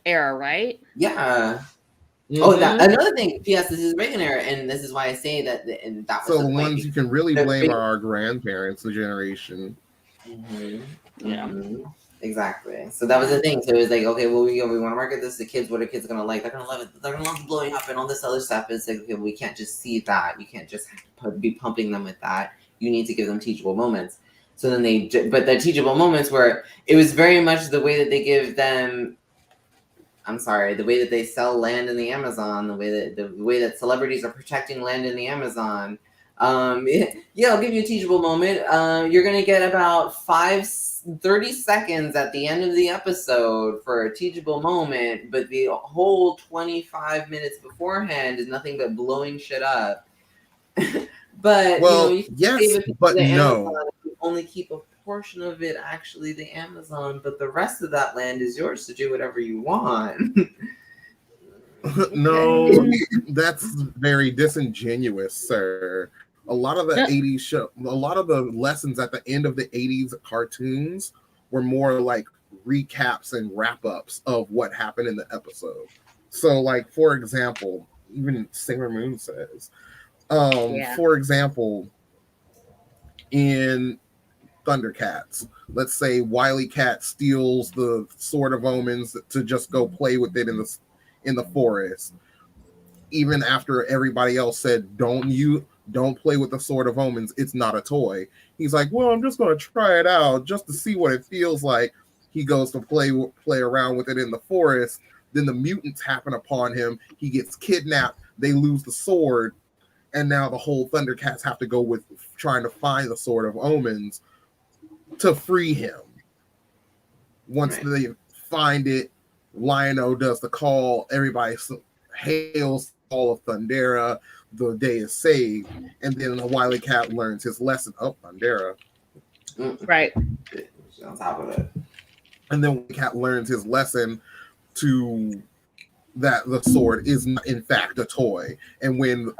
era, right? Yeah. Mm-hmm. Oh, another thing. P.S. This is Reagan era, and this is why I say that. And that was so the ones you can really blame are our grandparents, the generation. Mm-hmm. Yeah. Mm-hmm. Exactly. So that was the thing. So it was okay, well, we want to market this to kids. What are kids gonna like? They're gonna love it. They're gonna love blowing up and all this other stuff. It's okay, we can't just see that. You can't just be pumping them with that. You need to give them teachable moments. So then but the teachable moments were, it was very much the way that they give them. The way that they sell land in the Amazon, the way that celebrities are protecting land in the Amazon. I'll give you a teachable moment. You're gonna get about 30 seconds at the end of the episode for a teachable moment, but the whole 25 minutes beforehand is nothing but blowing shit up. But yes, but no. Amazon, you only keep a portion of it, actually, the Amazon, but the rest of that land is yours to do whatever you want. No, that's very disingenuous, sir. A lot of the 80s show, a lot of the lessons at the end of the 80s cartoons were more recaps and wrap-ups of what happened in the episode. So, for example, even Sailor Moon says, for example, in ThunderCats, let's say Wily Cat steals the Sword of Omens to just go play with it in the forest. even after everybody else said, don't play with the Sword of Omens, it's not a toy. He's like, well, I'm just going to try it out just to see what it feels like. He goes to play around with it in the forest. Then the mutants happen upon him. He gets kidnapped. They lose the sword. And now the whole Thundercats have to go with trying to find the Sword of Omens to free him. Once they find it, Lionel does the call. Everybody hails all of Thundera. The day is saved. And then the Wily Cat learns his lesson. Oh, Thundera. Right. On top of it. And then the cat learns his lesson that the sword is not, in fact, a toy. And when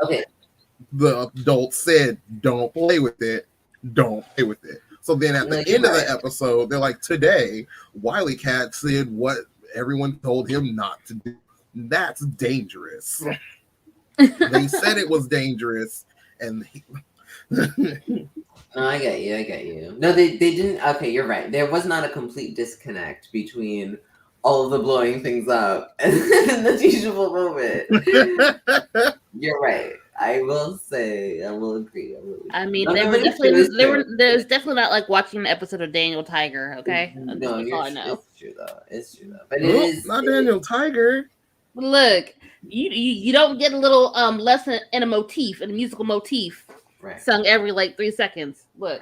the adult said, don't play with it, don't play with it. So then at the end of the episode, they're like, today, Wily Cat said what everyone told him not to do. That's dangerous. They said it was dangerous, and no, I get you. No, they didn't. Okay, you're right. There was not a complete disconnect between all of the blowing things up and the teachable moment. You're right. I will say, I will agree. I mean, there's definitely not like watching an episode of Daniel Tiger. Okay, no, that's all I know. It's true though. But it is not Daniel Tiger. Look, you don't get a little lesson in a musical motif, sung every like 3 seconds. Look,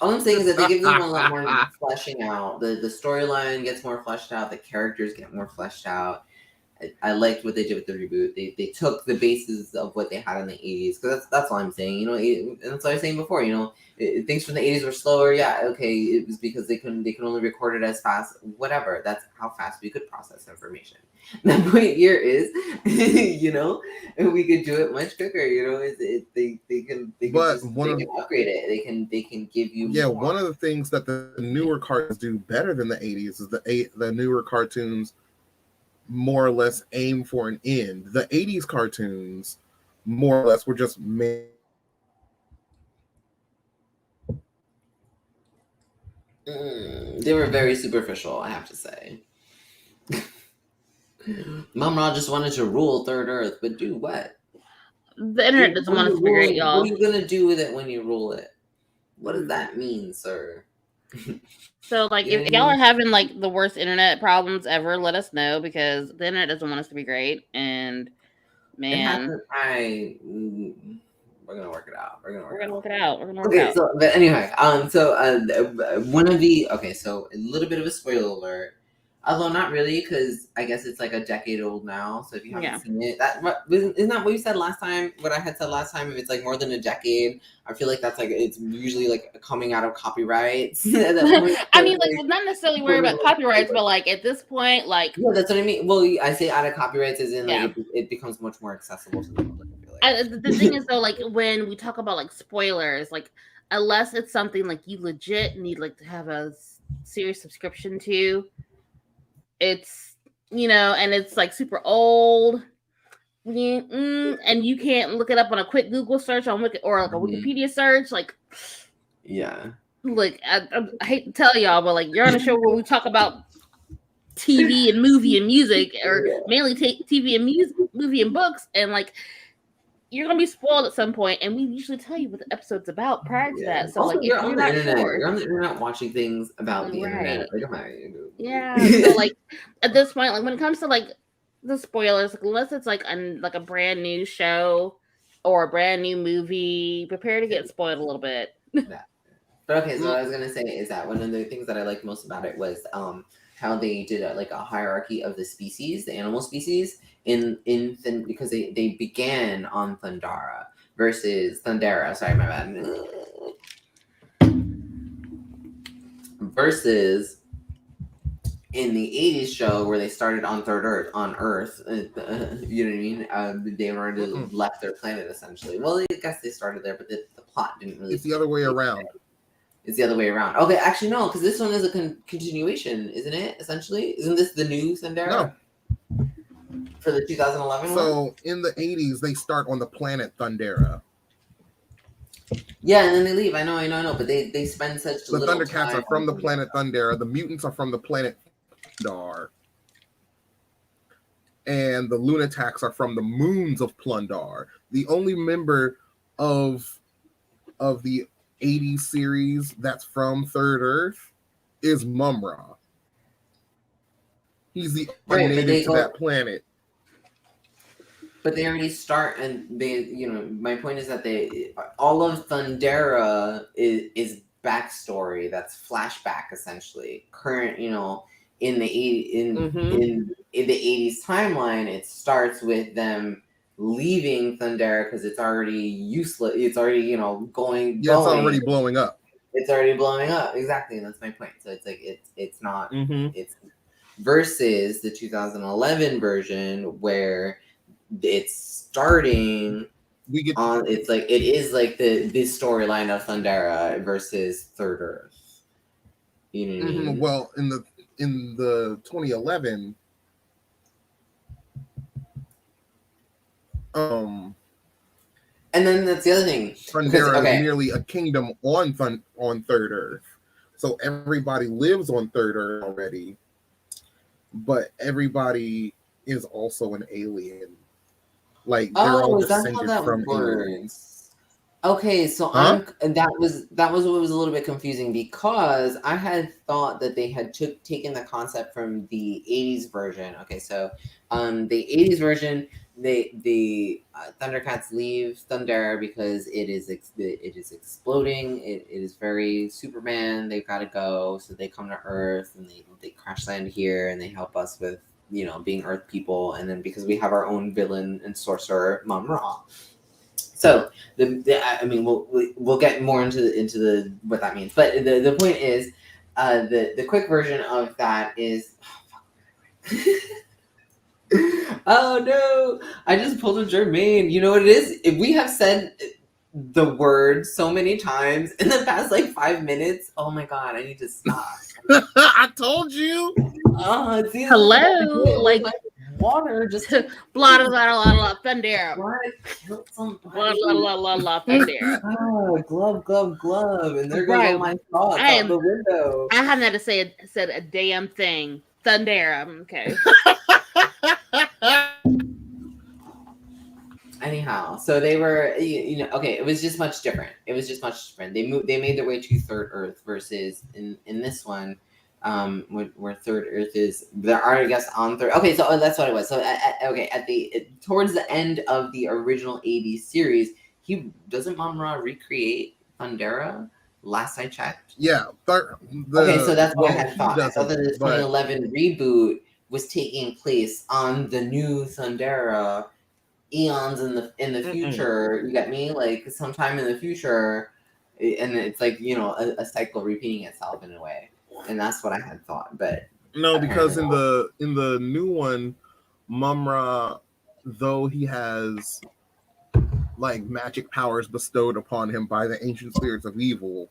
all I'm saying is that they give them a lot more fleshing out. The storyline gets more fleshed out. The characters get more fleshed out. I liked what they did with the reboot. They took the basis of what they had in the 80s, because that's all I'm saying. You know, and that's what I was saying before. You know, things from the 80s were slower. Yeah, okay, it was because they could only record it as fast. Whatever. That's how fast we could process information. The point here is, you know, we could do it much quicker. You know, they can upgrade it. They can give you. Yeah, one of the things that the newer cartoons do better than the 80s is the newer cartoons more or less aim for an end. The 80s cartoons more or less were just made. They were very superficial, I have to say. Mom Ra just wanted to rule Third Earth, but do what? The internet doesn't want us to be great, y'all. What are you gonna do with it when you rule it? What does that mean, sir? So, like, if y'all are having like the worst internet problems ever, let us know, because the internet doesn't want us to be great. And man, we're gonna work it out. Okay, so but anyway, one of the so a little bit of a spoiler alert. Although not really, because I guess it's like a decade old now. So if you haven't seen it, isn't that what you said last time? What I had said last time, if it's like more than a decade, I feel like that's like it's usually like coming out of copyrights. At that point. I mean, like, not necessarily worried about copyrights, but like at this point, like that's what I mean. Well, I say out of copyrights as in like it becomes much more accessible to the public. I feel like. The thing is though, like when we talk about like spoilers, like unless it's something like you legit need like to have a serious subscription to. It's, you know, and it's like super old, and you can't look it up on a quick Google search or like a Wikipedia search. Like, look, I hate to tell y'all, but like you're on a show where we talk about TV and movie and music, or mainly TV and music, movie and books, and like you're gonna be spoiled at some point, and we usually tell you what the episode's about prior to that. So also, like, you're on the internet. You're on the internet watching things about the internet. Like, so like at this point, like when it comes to like the spoilers, like, unless it's like a brand new show or a brand new movie, prepare to get spoiled a little bit. But okay, so what I was gonna say is that one of the things that I liked most about it was how they did a hierarchy of the species, the animal species, because they began on Thundera versus Thundera. Sorry, my bad. Versus in the 80s show where they started on Earth, you know what I mean? They already left their planet essentially. Well, I guess they started there, but the plot didn't really. It's the other way around. It's the other way around. Okay, actually no, because this one is a continuation, isn't it? Essentially, isn't this the new Thundera? No. For the 2011 one? So in the 80s, they start on the planet Thundera. Yeah, and then they leave. I know, but they spend such the little Thundercats time. are from the planet Thundera. The mutants are from the planet Dar. and the Lunatics are from the moons of Plundar. The only member of the 80s series that's from Third Earth is Mum-Ra. He's the only native to that planet. But they already start, and they, my point is that all of Thundera is backstory. That's flashback, essentially. Current, in the 80s timeline, it starts with them leaving Thundera because it's already useless. It's already, going. Yeah, it's already blowing up. It's already blowing up. Exactly, and that's my point. So it's like it's not it's versus the 2011 version where it's starting it is like this storyline of Thundera versus Third Earth. You know what I mean? Well, in the 2011 and then that's the other thing. Thundera is merely a kingdom on Third Earth. So everybody lives on Third Earth already, but everybody is also an alien. Like they're all descended from aliens. Okay, so that was what was a little bit confusing because I had thought that they had taken the concept from the 80s version. Okay, so the 80s version, the Thundercats leave Thundera because it is exploding. It is very Superman. They've got to go, so they come to Earth and they crash land here and they help us with being Earth people, and then because we have our own villain and sorcerer, Mum-Ra. So we'll get more into the what that means, but the point is, the quick version of that is. Oh no! I just pulled a Jermaine. You know what it is? If we have said the word so many times in the past 5 minutes, oh my god, I need to stop. I told you. Hello, water just blah blah blah blah Thundera. Thundera. Oh, glove, and there goes all my thoughts out the window. I haven't had to said a damn thing. Thundera. Okay. Anyhow, so they were, okay. It was just much different. They made their way to Third Earth versus in this one. Where Third Earth is, there are, I guess, on Third. Okay, so that's what it was. So towards the end of the original 80s series, doesn't Mum-Ra recreate Thundera? Last I checked. Yeah. Okay, so that's what I had thought. I thought that the 2011 reboot was taking place on the new Thundera, eons in the future. You get me? Like sometime in the future, and it's like a cycle repeating itself in a way. And that's what I had thought, but no, because in the new one, Mum-Ra, though he has magic powers bestowed upon him by the ancient spirits of evil,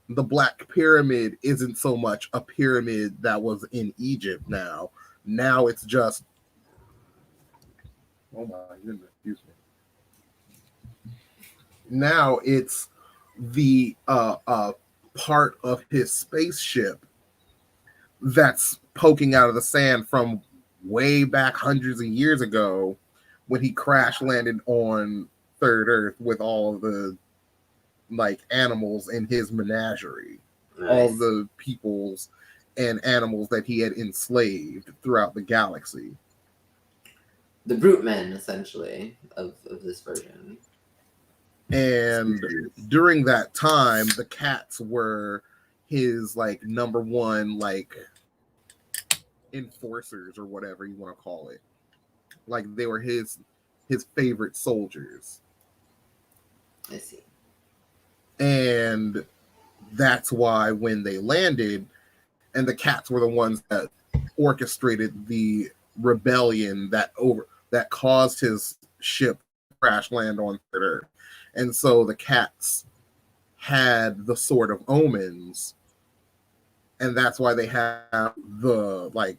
the Black Pyramid isn't so much a pyramid that was in Egypt now. Now it's just, oh my goodness, excuse me. Now it's the part of his spaceship that's poking out of the sand from way back hundreds of years ago when he crash landed on Third Earth with all of the animals in his menagerie. Nice. All the peoples and animals that he had enslaved throughout the galaxy. The brute men, essentially, of this version. And during that time, the cats were his number one enforcers or whatever you want to call it. They were his favorite soldiers. I see. And that's why when they landed, and the cats were the ones that orchestrated the rebellion that caused his ship to crash land on Third Earth. And so the cats had the Sword of Omens, and that's why they have the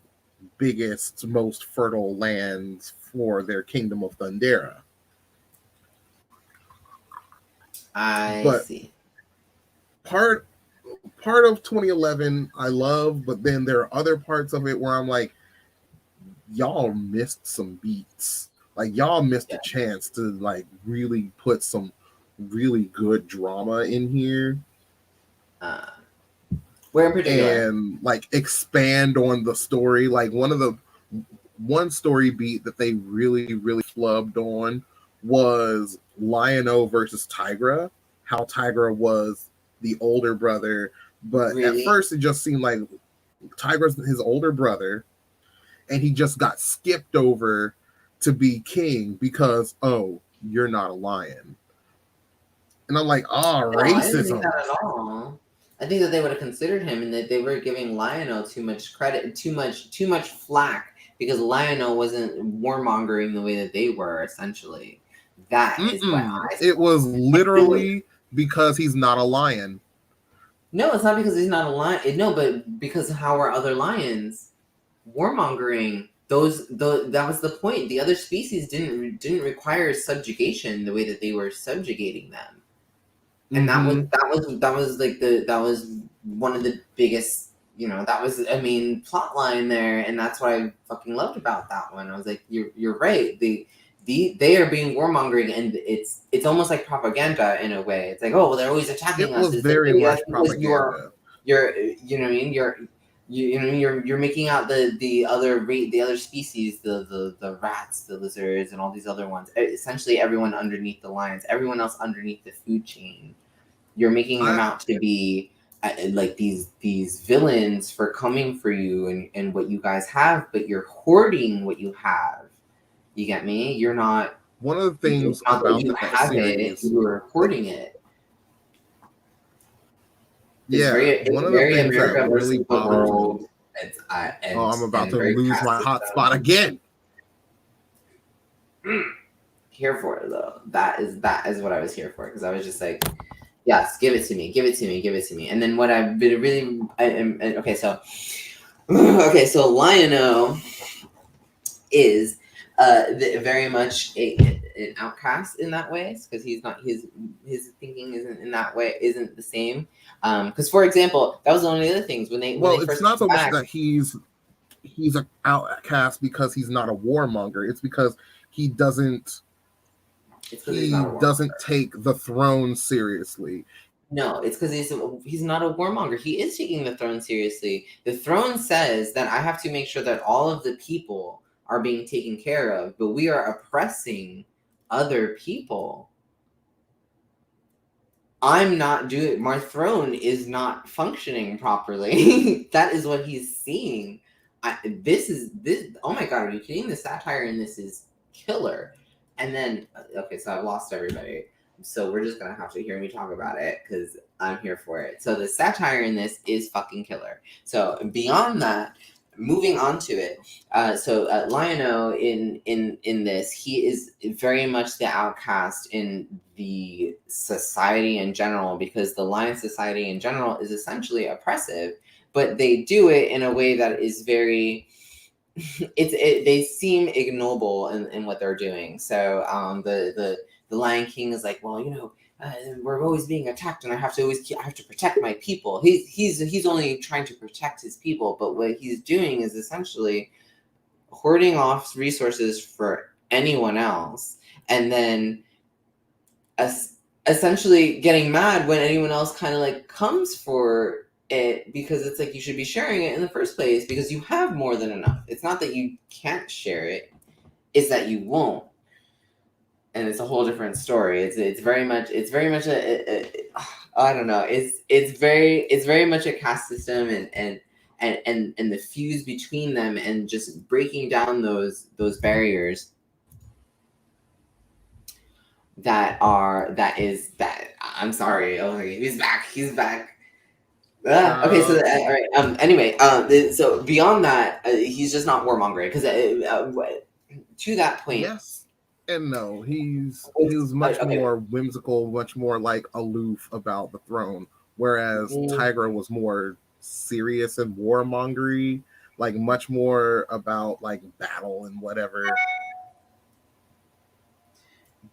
biggest, most fertile lands for their kingdom of Thundera. I see. Part of 2011 I love, but then there are other parts of it where I'm like, y'all missed some beats. Like y'all missed a chance to like really put some really good drama in here. Where in particular? And like expand on the story. Like one story beat that they really flubbed on was Lionel versus Tigra. How Tigra was the older brother, but at first it just seemed like Tigra's his older brother, and he just got skipped over to be king because, oh, you're not a lion. And I'm like, racism. I didn't think that at all. I think that they would have considered him, and that they were giving Lionel too much credit, too much flack, because Lionel wasn't warmongering the way that they were. Essentially, that is what it was literally because he's not a lion. No, it's not because he's not a lion. No, but because how are other lions warmongering? That was the point. The other species didn't require subjugation the way that they were subjugating them. And that was one of the biggest, that was a main plot line there, and that's what I fucking loved about that one. I was like, you're right. They are being warmongering, and it's almost like propaganda in a way. It's like, oh well, they're always attacking us. It was very much propaganda. You're making out the other species, the rats, the lizards, and all these other ones. Essentially, everyone underneath the lions, everyone else underneath the food chain. You're making them out to be like these villains for coming for you and what you guys have, but you're hoarding what you have. You get me? You're not. One of the things about you have series, it, you are hoarding it. One of the things that really bothers me. I'm about to lose my hotspot again. Here for it though. That is what I was here for, because I was just like, yes, give it to me. And then what I've been really, so Lionel is very much an outcast in that way, because he's not his thinking isn't the same. Because for example, that was one of the other things when they it's first not so much that he's an outcast because he's not a warmonger. It's because he doesn't take the throne seriously. No, it's because he's not a warmonger. He is taking the throne seriously. The throne says that I have to make sure that all of the people are being taken care of, but we are oppressing other people. My throne is not functioning properly. That is what he's seeing. Oh my God, are you kidding? The satire in this is killer. And then, so I've lost everybody. So we're just going to have to hear me talk about it because I'm here for it. So the satire in this is fucking killer. So beyond that, moving on to it. Lionel in this, he is very much the outcast in the society in general, because the lion society in general is essentially oppressive, but they do it in a way that is very... they seem ignoble in what they're doing. So the Lion King is like, well, we're always being attacked, and I have to protect my people. He's only trying to protect his people, but what he's doing is essentially hoarding off resources for anyone else, and then essentially getting mad when anyone else kind of like comes for it, because it's like you should be sharing it in the first place because you have more than enough. It's not that you can't share it, it's that you won't, and it's a whole different story. It's very much I don't know, it's very much a caste system and the fuse between them, and just breaking down those barriers I'm sorry. Oh, he's back. Okay, so all right. Anyway, so beyond that, he's just not warmongering, because to that point, yes and no, he's much more whimsical, much more like aloof about the throne, whereas Tigra was more serious and warmongery, like much more about like battle and whatever.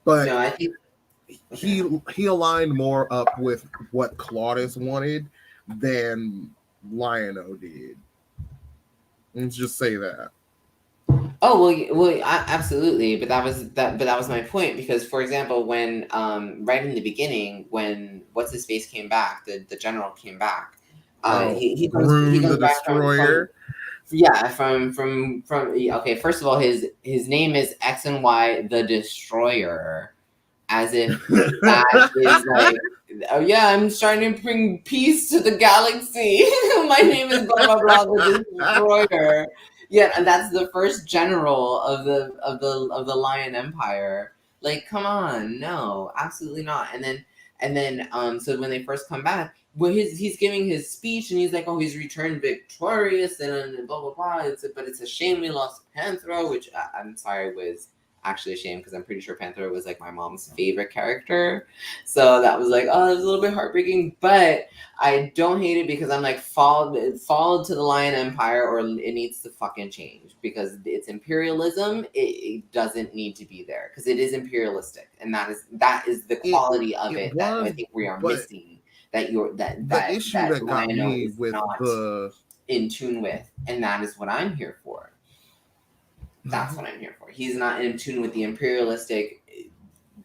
But no, I think he aligned more up with what Claudius wanted than Lionel did. Let's just say that. Oh absolutely. But that was my point, because, for example, when right in the beginning, when what's his face came back, the general came back. He Groom the comes back Destroyer. from okay. First of all, his name is X and Y the Destroyer, as if that is like, oh yeah, I'm starting to bring peace to the galaxy. My name is blah blah blah the Destroyer. Yeah, and that's the first general of the Lion Empire. Like, come on, no, absolutely not. And then so when they first come back, well, he's giving his speech and he's like, oh, he's returned victorious and blah blah blah. But it's a shame we lost Panthro, which I'm sorry was actually a shame, because I'm pretty sure Panthro was like my mom's favorite character. So that was like, oh, it was a little bit heartbreaking, but I don't hate it, because I'm like, fall to the Lion Empire, or it needs to fucking change, because it's imperialism. It doesn't need to be there, because it is imperialistic, and that is the quality of it that I think we are missing. That issue that got me is with not the in tune with, and that is what I'm here for. That's what I'm here for. He's not in tune with the imperialistic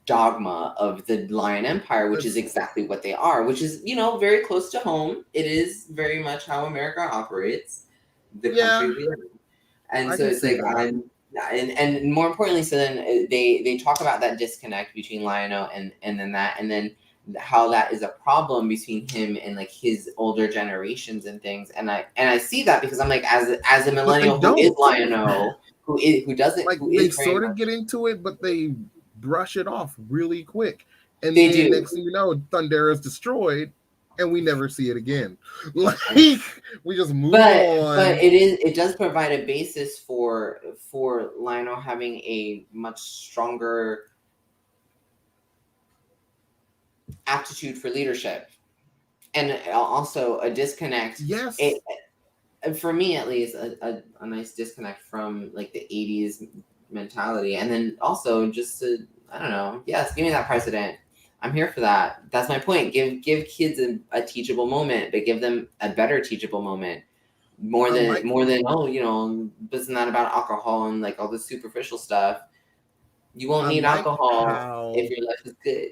dogma of the Lion Empire, which is exactly what they are, which is, very close to home. It is very much how America operates, the country we live in. And so it's like, and more importantly, so then they talk about that disconnect between Lionel and then how that is a problem between him and like his older generations and things. And I see that, because I'm like, as a millennial who is Lionel, who doesn't, like, who they is sort of get into it, but they brush it off really quick, and they then do. next thing you know, Thundera is destroyed and we never see it again. Like, we just move on. But it does provide a basis for Lionel having a much stronger aptitude for leadership, and also a disconnect. Yes. For me at least, a nice disconnect from like the 80s mentality, and then also just to, I don't know, yes, give me that precedent. I'm here for that. That's my point. Give kids a teachable moment, but give them a better teachable moment. More than isn't that about alcohol and like all the superficial stuff? You won't need alcohol if your life is good.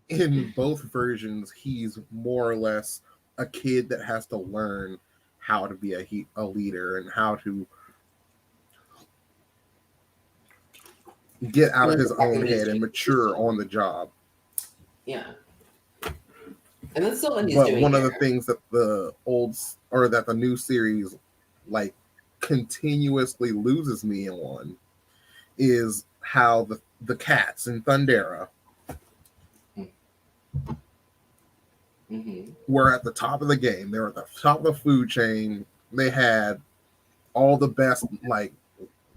In both versions, he's more or less a kid that has to learn how to be a leader and how to get out of his own head and mature on the job. Yeah. And that's still what he's but doing. One of the things that the new series like continuously loses me on is how the cats in Thundera were at the top of the game. They were at the top of the food chain. They had all the best like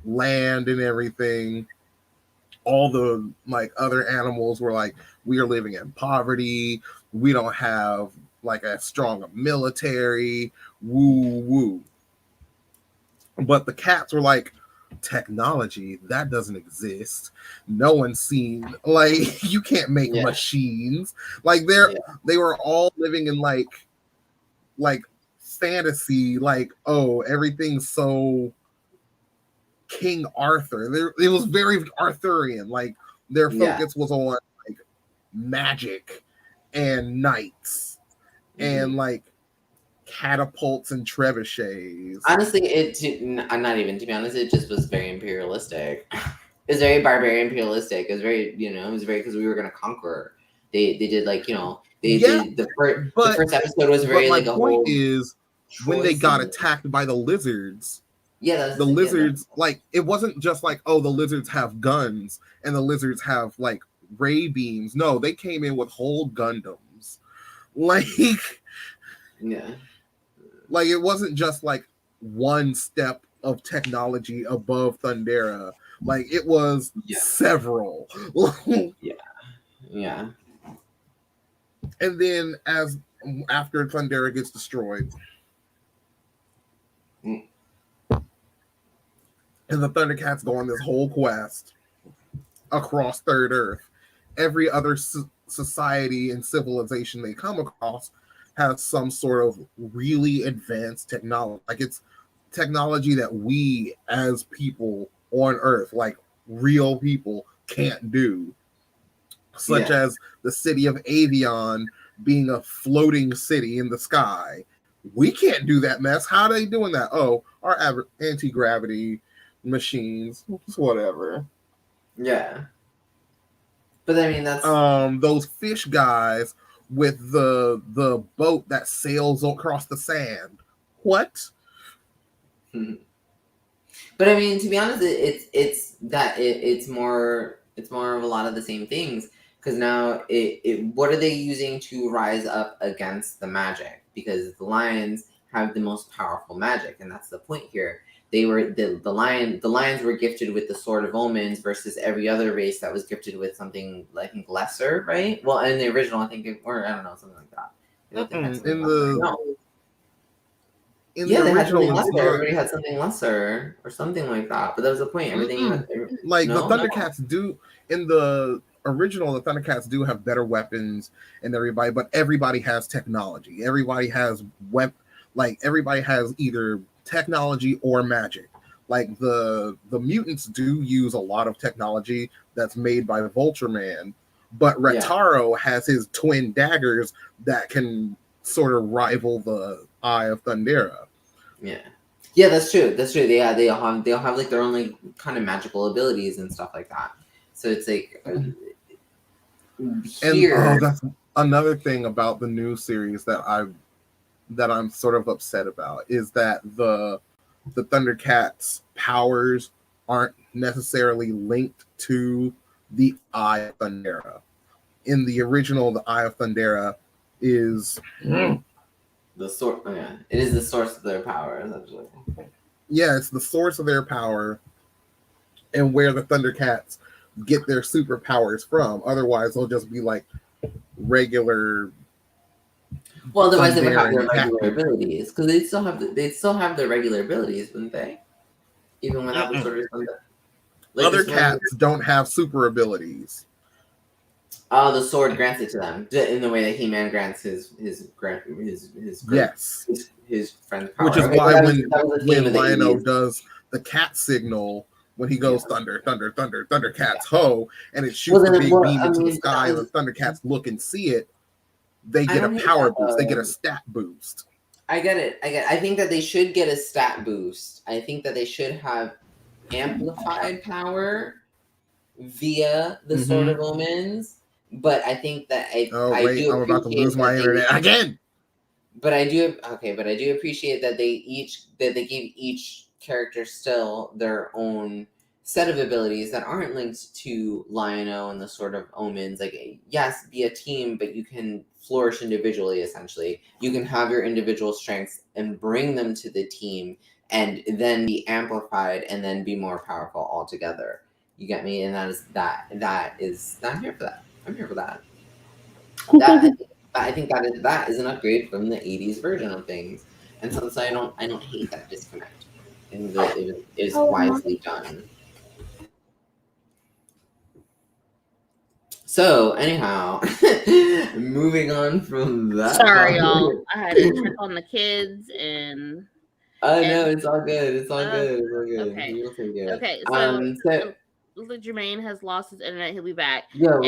land and everything. All the like other animals were like, we are living in poverty. We don't have like a strong military. Woo woo. But the cats were like, technology that doesn't exist. No one's seen, like, you can't make machines. Like they were all living in like fantasy, like, oh, everything's so King Arthur. It was very Arthurian. Like their focus was on like magic and knights and like catapults and trebuchets. Honestly, I'm not even, to be honest, it just was very imperialistic. It's very barbarian imperialistic. It was very, it was very, because we were going to conquer. They did like, the first episode was very like a whole. My point is, when they got attacked by the lizards, the lizards, like, it wasn't just like, oh, the lizards have guns and the lizards have like ray beams. No, they came in with whole Gundams. Like, like, it wasn't just like one step of technology above Thundera. Like, it was several. Yeah. And then after Thundera gets destroyed, and the Thundercats go on this whole quest across Third Earth, every other society and civilization they come across has some sort of really advanced technology. Like, it's technology that we as people on Earth, like real people, can't do, such as the city of Avion being a floating city in the sky. We can't do that mess. How are they doing that? Oh, our anti-gravity machines, whatever. Yeah. But I mean, that's those fish guys with the boat that sails across the sand. What? But I mean, to be honest, it's more of a lot of the same things, because now what are they using to rise up against the magic? Because the lions have the most powerful magic, and that's the point here. They were the lions were gifted with the Sword of Omens versus every other race that was gifted with something, I think, lesser, right? Well, in the original, I think, or I don't know, something like that. The original, everybody had something lesser or something like that. But that was the point. Everything the Thundercats do in the original. The Thundercats do have better weapons and everybody, but everybody has technology. Everybody has everybody has either technology or magic. Like the mutants do use a lot of technology that's made by Vulture-Man, but Retaro has his twin daggers that can sort of rival the Eye of Thundera. Yeah, that's true. They all have like their own like kind of magical abilities and stuff like that. So it's like and that's another thing about the new series that I'm sort of upset about, is that the Thundercats' powers aren't necessarily linked to the Eye of Thundera. In the original, the Eye of Thundera is the source. It is the source of their power, essentially. Yeah, it's the source of their power, and where the Thundercats get their superpowers from. Otherwise, they'll just be like regular. Well, otherwise they would have their regular abilities, because they'd still have their regular abilities, wouldn't they? Even without the Sword of Thunder. Like other cats don't have super abilities. Oh, the sword grants it to them in the way that He-Man grants his friend's power. Which is why when Lionel does the cat signal, when he goes thunder, thunder, thunder, Thundercats ho, and it shoots a big beam into the sky, and the Thundercats look and see it, they get a power boost. They get a stat boost. I get it. I think that they should get a stat boost. I think that they should have amplified power via the Sword of Omens. But I think that I'm about to lose my internet again. But I do appreciate that they gave each character still their own set of abilities that aren't linked to Lionel and the Sword of Omens. Like, yes, be a team, but you can flourish individually, essentially. You can have your individual strengths and bring them to the team, and then be amplified and then be more powerful altogether. You get me? And I'm here for that. I'm here for that. I think that is an upgrade from the 80s version of things. And so I don't hate that disconnect. And it is wisely done. So anyhow, moving on from that. Sorry, y'all. I had to check on the kids and. Oh no, it's all good. It's all good. It's all good. Okay. You'll take it. Okay. So Jermaine has lost his internet. He'll be back. Yeah,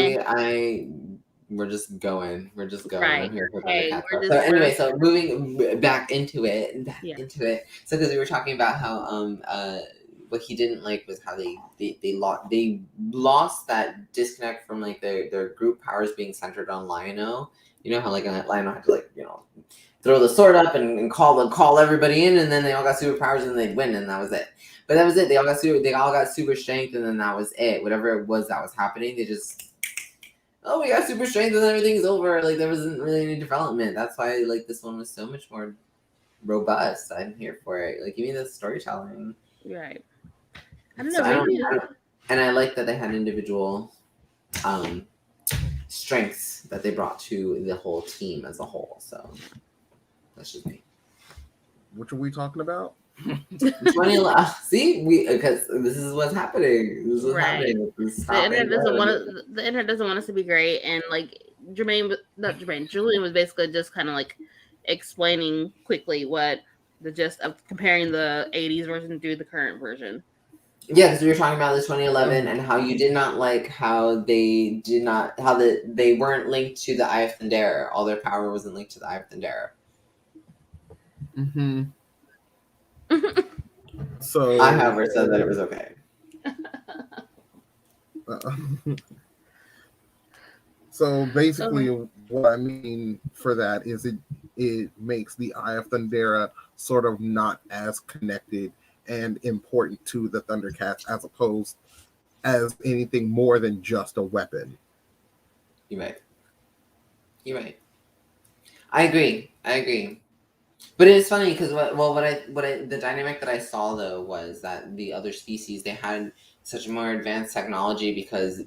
we're just going. Right. I'm here for so moving back into it. So because we were talking about how what he didn't like was how they lost that disconnect from like their group powers being centered on Lionel. You know how like Lionel had to throw the sword up and call everybody in, and then they all got superpowers and they'd win, and that was it. But that was it. They all got super strength, and then that was it. Whatever it was that was happening, they just we got super strength and everything's over. Like there wasn't really any development. That's why like this one was so much more robust. I'm here for it. Like give me the storytelling. Right. I don't know. And I like that they had individual strengths that they brought to the whole team as a whole. So that's just me. Which are we talking about? See, because this is what's happening. This is what's happening. The internet doesn't want us to be great, and like Julian was basically just kind of like explaining quickly what the gist of comparing the 80s version to the current version. Yeah, because we were talking about the 2011 and how you did not like how they weren't linked to the Eye of Thundera. All their power wasn't linked to the Eye of Thundera. Mm-hmm. So I, however, said that it was okay. So basically, what I mean for that is it makes the Eye of Thundera sort of not as connected and important to the Thundercats as opposed as anything more than just a weapon. You're right. I agree. But it's funny because the dynamic that I saw though was that the other species, they had such more advanced technology because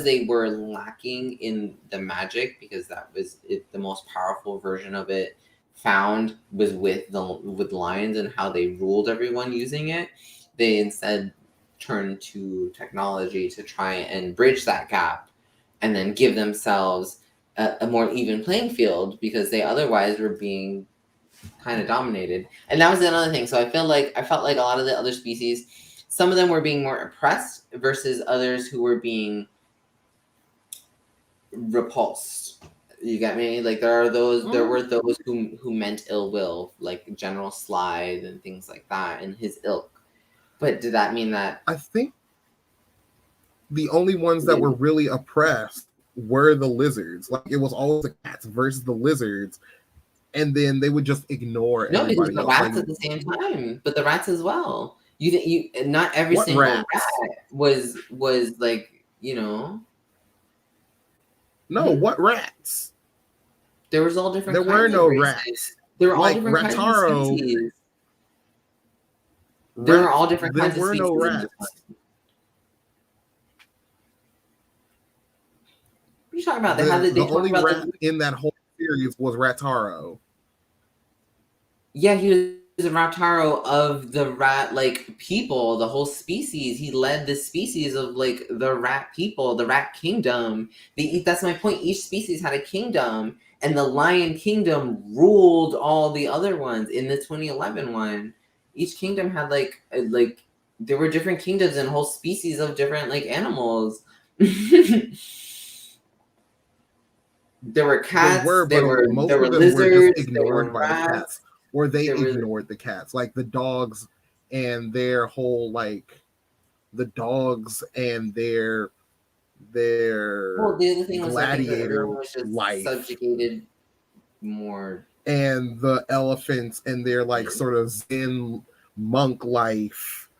they were lacking in the magic, because that was the most powerful version of it found was with lions and how they ruled everyone using it. They instead turned to technology to try and bridge that gap and then give themselves a more even playing field, because they otherwise were being kind of dominated. And that was another thing. So I felt like a lot of the other species, some of them were being more oppressed versus others who were being repulsed. You get me? Like there were those who meant ill will, like General Slide and things like that and his ilk. But did that mean that? I think the only ones that were really oppressed were the lizards. Like it was always the cats versus the lizards, and then they would just ignore everybody else. The rats at the same time, but the rats as well. You not every single rat was like, you know. No, what rats? There was all different. There were no rats. There were all different kinds of species. There were all different kinds of species. There were no rats. What are you talking about? The only rat in that whole series was Rataro. Yeah, he was a Rataro of the rat, like, people, the whole species. He led the species of, like, the rat people, the rat kingdom. That's my point. Each species had a kingdom, and the lion kingdom ruled all the other ones in the 2011 one. Each kingdom had, like there were different kingdoms and whole species of different, like, animals. There were cats, there were lizards, were just ignored by the cats. Or they ignored the cats, like the dogs and their whole, like, the dogs and their gladiator life, subjugated more, and the elephants and their, like, sort of Zen monk life,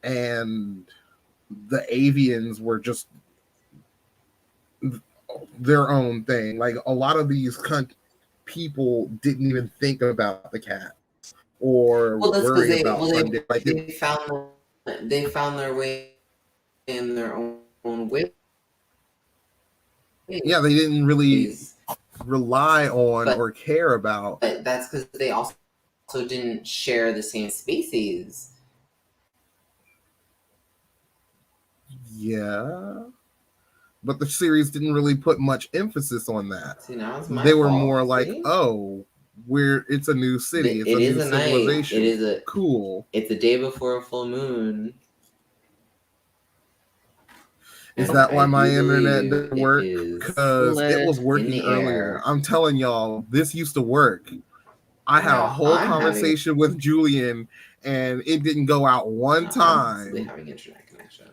and the avians were just their own thing. Like a lot of these people didn't even think about the cats or worry about Sunday. Like they found their way in their own way. Yeah, they didn't really rely on or care about. But that's because they also didn't share the same species. Yeah. But the series didn't really put much emphasis on that. See, now it's they were more like, oh, it's a new city. It's a new civilization. It is cool. It's the day before a full moon. Is that why my internet didn't work? Because it was working earlier. I'm telling y'all, this used to work. I had a whole conversation with Julian, and it didn't go out one time. Having internet connection.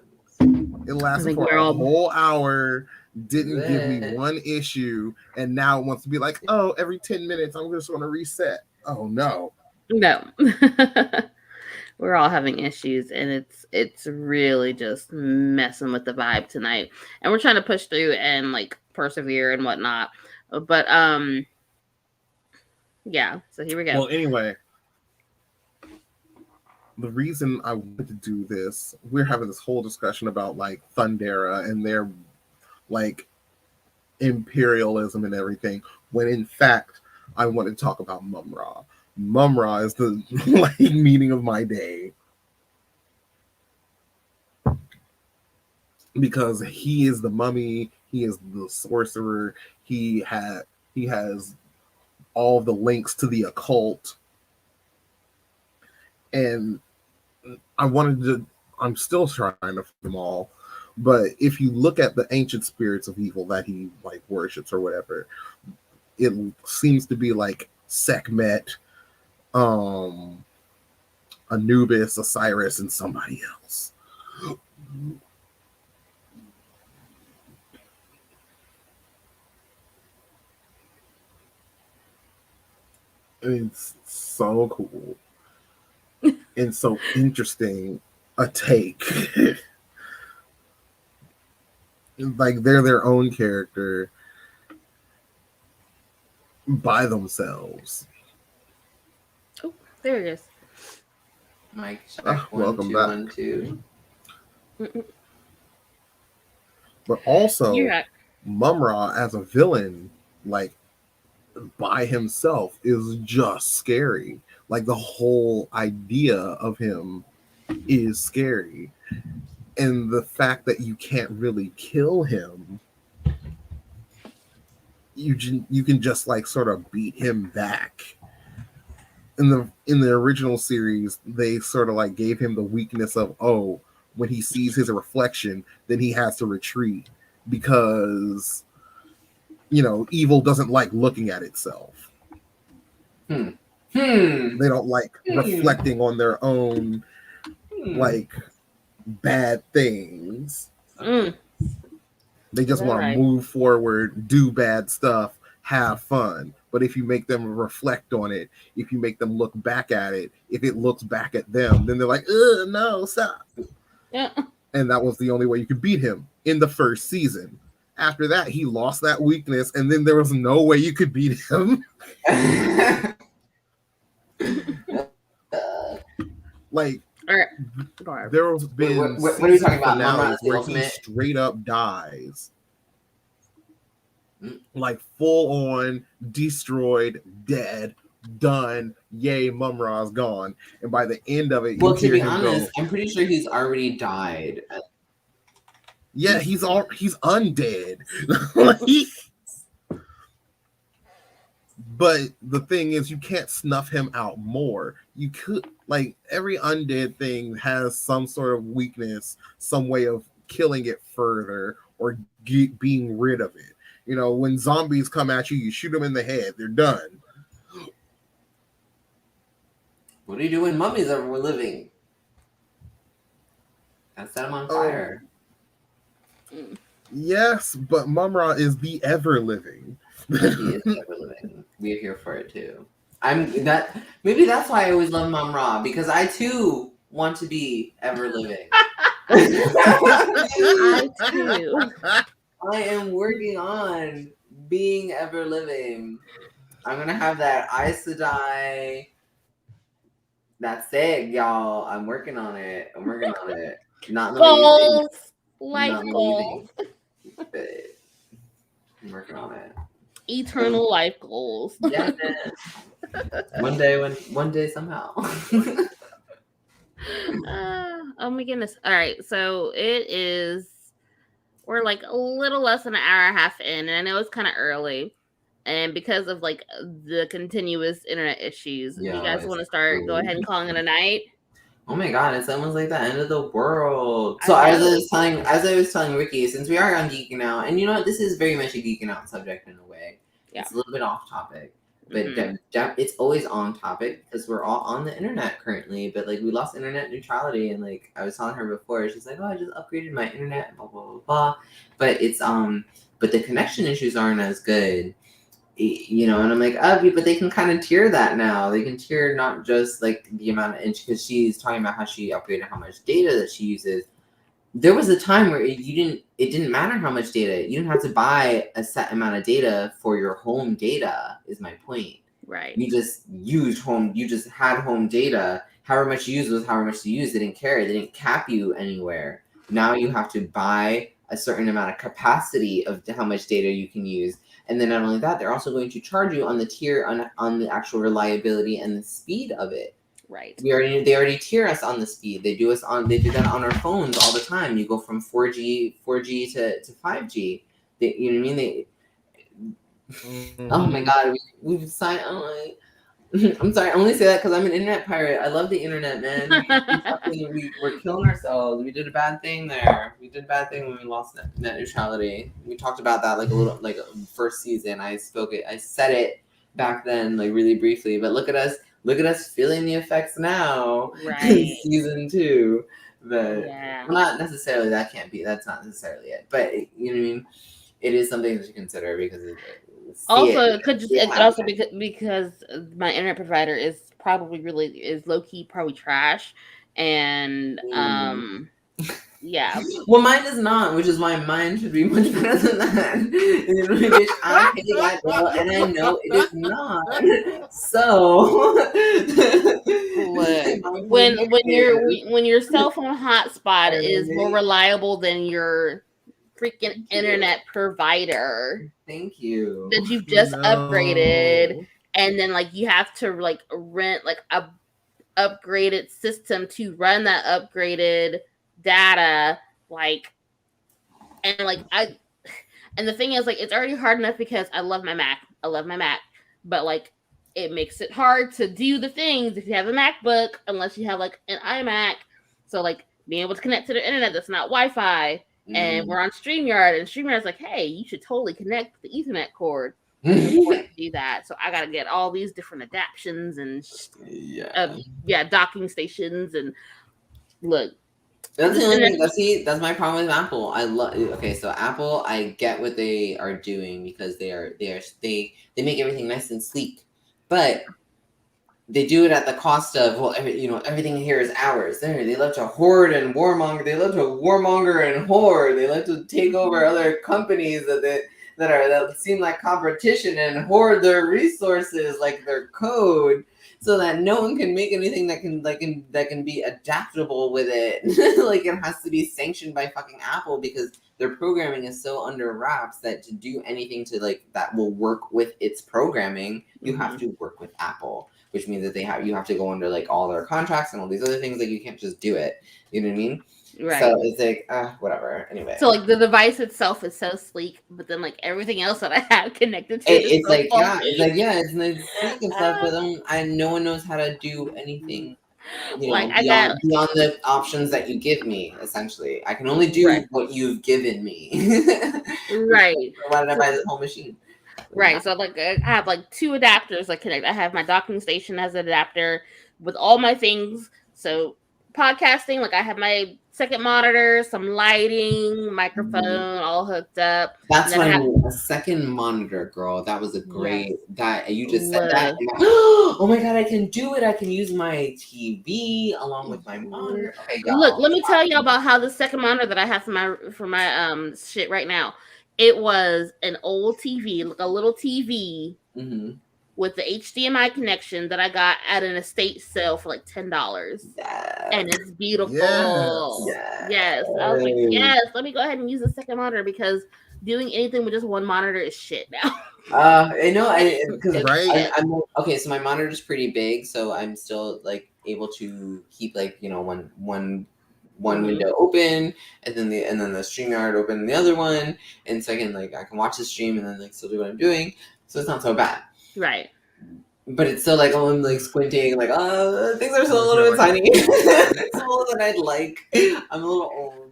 It lasted for a whole hour, didn't give me one issue, and now it wants to be like, oh, every 10 minutes, I'm just going to reset. Oh, no. No. We're all having issues, and it's really just messing with the vibe tonight. And we're trying to push through and, like, persevere and whatnot. But, yeah, so here we go. Well, anyway. The reason I wanted to do this, we're having this whole discussion about, like, Thundera and their, like, imperialism and everything, when in fact I want to talk about Mum-Ra. Mum-Ra is the, like, meaning of my day, because he is the mummy, he is the sorcerer, he has all the links to the occult. And I'm still trying to find them all. But if you look at the ancient spirits of evil that he like worships or whatever, it seems to be like Sekhmet, Anubis, Osiris, and somebody else. It's so cool and so interesting a take. Like they're their own character by themselves. Oh, there it is. Mike, check welcome 1, 2, back. 1, 2. But also, You're Mum-Ra as a villain, like by himself, is just scary. Like the whole idea of him is scary, and the fact that you can't really kill him, you can just like sort of beat him back. In the original series, they sort of like gave him the weakness of, oh, when he sees his reflection, then he has to retreat because, you know, evil doesn't like looking at itself. They don't like reflecting on their own like bad things. They just want to move forward, do bad stuff, have fun. But if you make them reflect on it, if you make them look back at it, if it looks back at them, then they're like, ugh, no, stop. Yeah. And that was the only way you could beat him in the first season. After that, he lost that weakness, and then there was no way you could beat him. Like, there has been what are we talking about? Finales where he straight up dies. Like full on, destroyed, dead, done. Yay, Mum-Ra's gone. And by the end of it, well, to be honest, I'm pretty sure he's already died. Yeah, he's undead. But the thing is, you can't snuff him out more. You could, like, every undead thing has some sort of weakness, some way of killing it further or being rid of it. You know, when zombies come at you, you shoot them in the head. They're done. What do you do when mummies are living? I set them on fire. Yes, but Mum-Ra is the ever-living. He is ever-living. We're here for it, too. Maybe that's why I always love Mum-Ra, because I, too, want to be ever-living. I, too. I am working on being ever living. I'm gonna have that Aes Sedai. That's it, y'all. I'm working on it. Not in the goals, life goals. But I'm working on it. Eternal life goals. Yeah. One day somehow. Oh my goodness. All right, so we're like a little less than an hour and a half in, and I know it's kind of early, and because of like the continuous internet issues, you guys want to start, go ahead and calling it a night. Oh my god, it's almost like the end of the world. So as I was telling Ricky, since we are on Geekin Out, and you know what, this is very much a Geekin Out subject in a way. Yeah. It's a little bit off topic. But it's always on topic because we're all on the internet currently. But like we lost internet neutrality, and like I was telling her before, she's like, "Oh, I just upgraded my internet, blah blah blah blah." But it's but the connection issues aren't as good, you know. And I'm like, but they can kind of tier that now. They can tier not just like the amount of inch, because she's talking about how she upgraded how much data that she uses. There was a time where it didn't matter how much data. You didn't have to buy a set amount of data for your home data, is my point. Right. You just had home data. However much you used was however much you used. They didn't care. They didn't cap you anywhere. Now you have to buy a certain amount of capacity of how much data you can use. And then not only that, they're also going to charge you on the tier on the actual reliability and the speed of it. Right. They already tier us on the speed. They do that on our phones all the time. You go from 4G to 5G. You know what I mean? Oh my god, we've signed. I'm sorry, I only say that because I'm an internet pirate. I love the internet, man. We're killing ourselves. We did a bad thing there. We did a bad thing when we lost net neutrality. We talked about that like a little, like first season. I said it back then, like really briefly. But look at us feeling the effects now. Right. Season 2. But Yeah. not necessarily. That's not necessarily it. But you know what I mean. It is something to consider because also because my internet provider is low key probably trash, and yeah. Well, mine is not, which is why mine should be much better than that. Which I pay that bill, and I know it is not. So when your cell phone hotspot is more reliable than your freaking internet provider, thank you, that you've just upgraded, and then like you have to like rent like a upgraded system to run that upgraded data, like, and like and the thing is, like, it's already hard enough because I love my Mac, but like it makes it hard to do the things if you have a MacBook unless you have like an iMac. So like being able to connect to the internet that's not Wi-Fi. And we're on StreamYard, and StreamYard's like, hey, you should totally connect the Ethernet cord to do that. So I got to get all these different adaptions and docking stations. And look, that's the only thing. That's my problem with Apple. So Apple, I get what they are doing because they make everything nice and sleek, but they do it at the cost of, well, everything here is ours. They love to hoard and warmonger. They love to warmonger and hoard. They love to take over other companies that seem like competition and hoard their resources, like their code, so that no one can make anything that can be adaptable with it. Like it has to be sanctioned by fucking Apple because their programming is so under wraps that to do anything to like that will work with its programming, you have to work with Apple. Which means that you have to go under like all their contracts and all these other things. Like you can't just do it. You know what I mean? Right. So it's like whatever. Anyway. So like the device itself is so sleek, but then like everything else that I have connected to it's so it's sleek and stuff, but no one knows how to do anything. Beyond the options that you give me, essentially. I can only do what you've given me. Right. Why did I buy this whole machine? Right, so like I have like 2 adapters that connect. I have my docking station as an adapter with all my things. So podcasting, like I have my second monitor, some lighting, microphone, all hooked up. That's what I mean. A second monitor, girl. That was a great that you just said that. Oh my god, I can do it. I can use my TV along with my monitor. Okay, look, let me tell you about how the second monitor that I have for my shit right now. It was an old TV, like a little TV with the HDMI connection that I got at an estate sale for like $10. Yes. And it's beautiful. Yes. I was like, yes, let me go ahead and use the second monitor because doing anything with just one monitor is shit now. I know. I'm okay. So my monitor is pretty big, so I'm still like able to keep like one window open and then the StreamYard open in the other one, and so I can watch the stream and then like still do what I'm doing, so it's not so bad. Right. But it's still like I'm like squinting, like things are still a little bit tiny. It's smaller than I'd like. I'm a little old.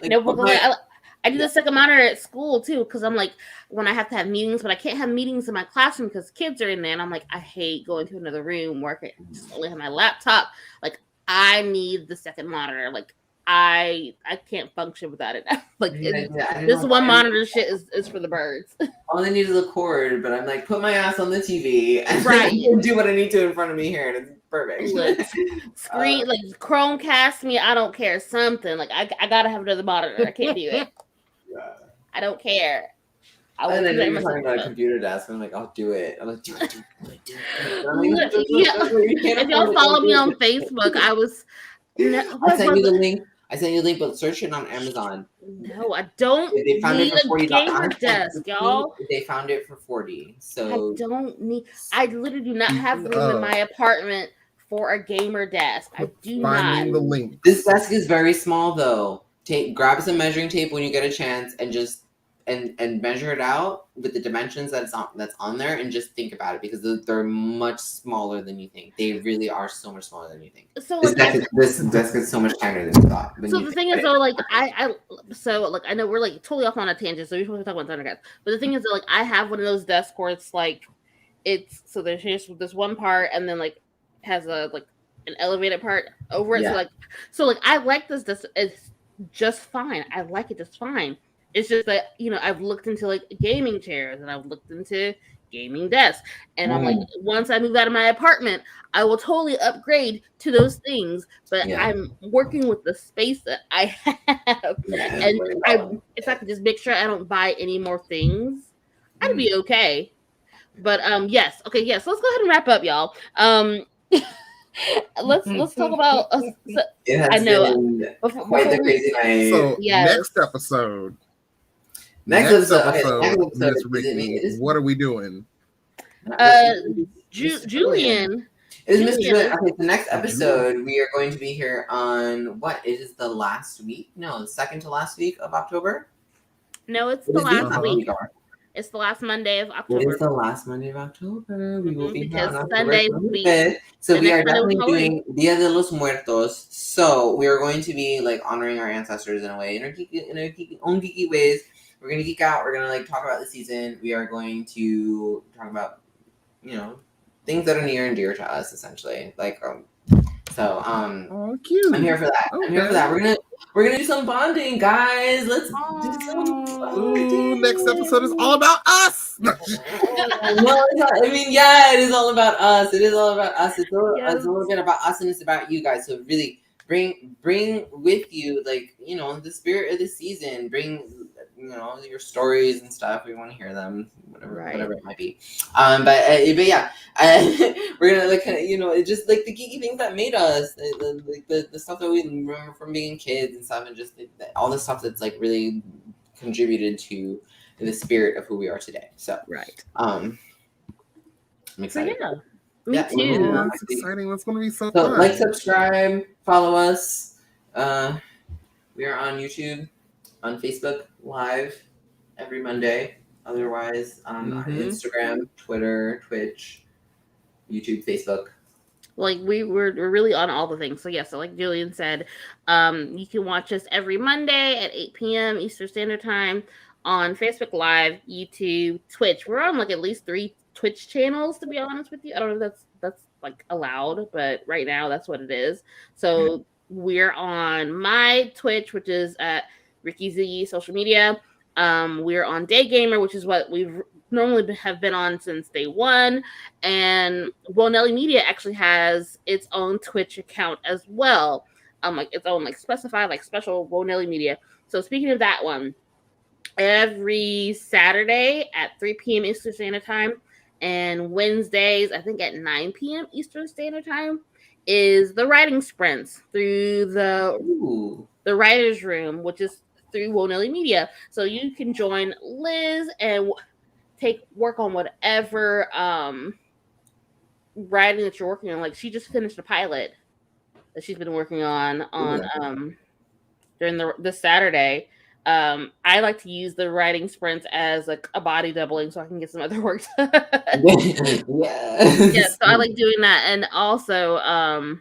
Like, no, but I do the second monitor at school too, because I'm like, when I have to have meetings, but I can't have meetings in my classroom because kids are in there, and I'm like, I hate going to another room where I can just only have my laptop. Like I need the second monitor. Like I can't function without it. Like this one monitor shit is for the birds. All I need is a cord, but I'm like, put my ass on the TV and do what I need to in front of me here, and it's perfect. Like, screen like Chromecast me, I don't care. Something like I gotta have another monitor. I can't do it. I don't care. And then you're talking about a computer desk, and I'm like, I'll do it. I'm like, do it. If y'all follow me on Facebook, I sent you the link. But search it on Amazon. No, I don't need a gamer desk, y'all. They found it for $40. So I literally do not have room in my apartment for a gamer desk. I do not. The link. This desk is very small, though. Grab some measuring tape when you get a chance, and just and measure it out with the dimensions that's on there, and just think about it, because they're much smaller than you think. They really are so much smaller than you think. So this desk is so much tinier than you thought. So the thing is, though, like I know we're like totally off on a tangent, so we're supposed to talk about ThunderCats. But the thing is, that, like, I have one of those desks where it's like there's just this one part, and then like has a like an elevated part over it. Yeah. So I like this. It's just fine. I like it just fine. It's just that, I've looked into like gaming chairs, and I've looked into gaming desks, and I'm like, once I move out of my apartment, I will totally upgrade to those things. But I'm working with the space that I have, and if I could just make sure I don't buy any more things, I'd be okay. But yes, okay, yes. Let's go ahead and wrap up, y'all. Let's talk about. It has I know been quite the crazy night. So next episode. Next episode, Miss Ricky, what are we doing? Julian. It is Mr. Julian. Okay, the next episode we are going to be here on what? It is the last week? No, the second to last week of October. No, it's the last week. It's the last Monday of October. It is the last Monday of October. We will be here on Sunday. So we are definitely doing Dia de los Muertos. So we are going to be like honoring our ancestors in a way, in our own geeky ways. We're gonna geek out. We're gonna like talk about the season. We are going to talk about, things that are near and dear to us, essentially. Like, cute. I'm here for that. Okay. I'm here for that. We're gonna do some bonding, guys. Let's do some bonding. Next episode is all about us. No, it's not. I mean, yeah, it is all about us. It is all about us. It's a little bit about us, and it's about you guys. So really bring with you, like, the spirit of the season. Bring, your stories and stuff. We want to hear them, whatever it might be. But yeah, we're gonna like, it's just like the geeky things that made us, the stuff that we remember from being kids and stuff, and just all the stuff that's like really contributed to the spirit of who we are today. So I'm excited. So, Me too. That's exciting. That's gonna be so So fun. like, subscribe, follow us. We are on YouTube, on Facebook Live every Monday. Otherwise, on Instagram, Twitter, Twitch, YouTube, Facebook. Like we're really on all the things. So yeah, so like Julian said, you can watch us every Monday at 8 p.m. Eastern Standard Time on Facebook Live, YouTube, Twitch. We're on like at least 3 Twitch channels, to be honest with you. I don't know if that's like allowed, but right now that's what it is. So we're on my Twitch, which is at Ricky Z social media. We're on Day Gamer, which is what we've normally have been on since day one. And Nelly Media actually has its own Twitch account as well. Like its own like specified like special Nelly Media. So speaking of that one, every Saturday at 3 p.m. Eastern Standard Time and Wednesdays, I think at 9 p.m. Eastern Standard Time, is the writing sprints through the writer's room, which is through Nelly Media. So you can join Liz and work on whatever writing that you're working on. Like, she just finished a pilot that she's been working on during this Saturday. I like to use the writing sprints as like a body doubling so I can get some other work done. Yeah, so I like doing that. And also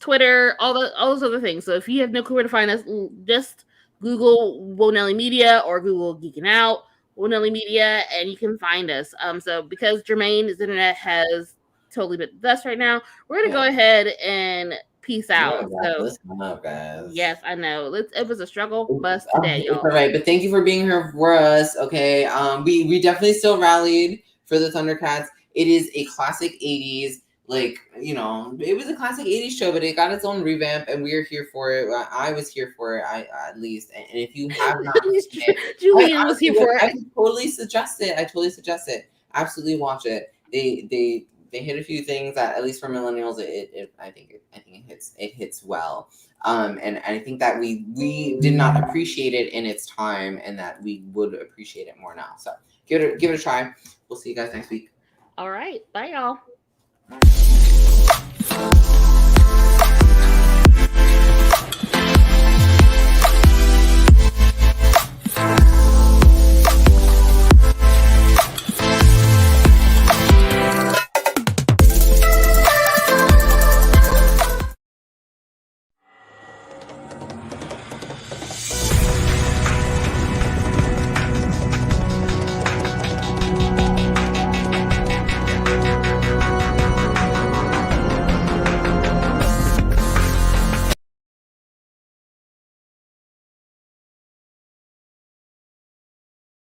Twitter, all those other things. So if you have no clue where to find us, just Google Nelly Media or Google Geekin Out, Nelly Media, and you can find us. So because Jermaine's internet has totally been with us right now, we're gonna go ahead and peace out. Let's come up, guys. Yes, I know. It was a struggle bus today, y'all. It's all right, but thank you for being here for us. Okay, we definitely still rallied for the Thundercats. It is a classic 80s. Like, it was a classic 80s show, but it got its own revamp, and we are here for it. I was here for it, at least. And if you have not, Julian was here for it. I totally suggest it. Absolutely watch it. They hit a few things that, at least for millennials, I think it hits well. And I think that we did not appreciate it in its time, and that we would appreciate it more now. So give it a try. We'll see you guys next week. All right, bye, y'all.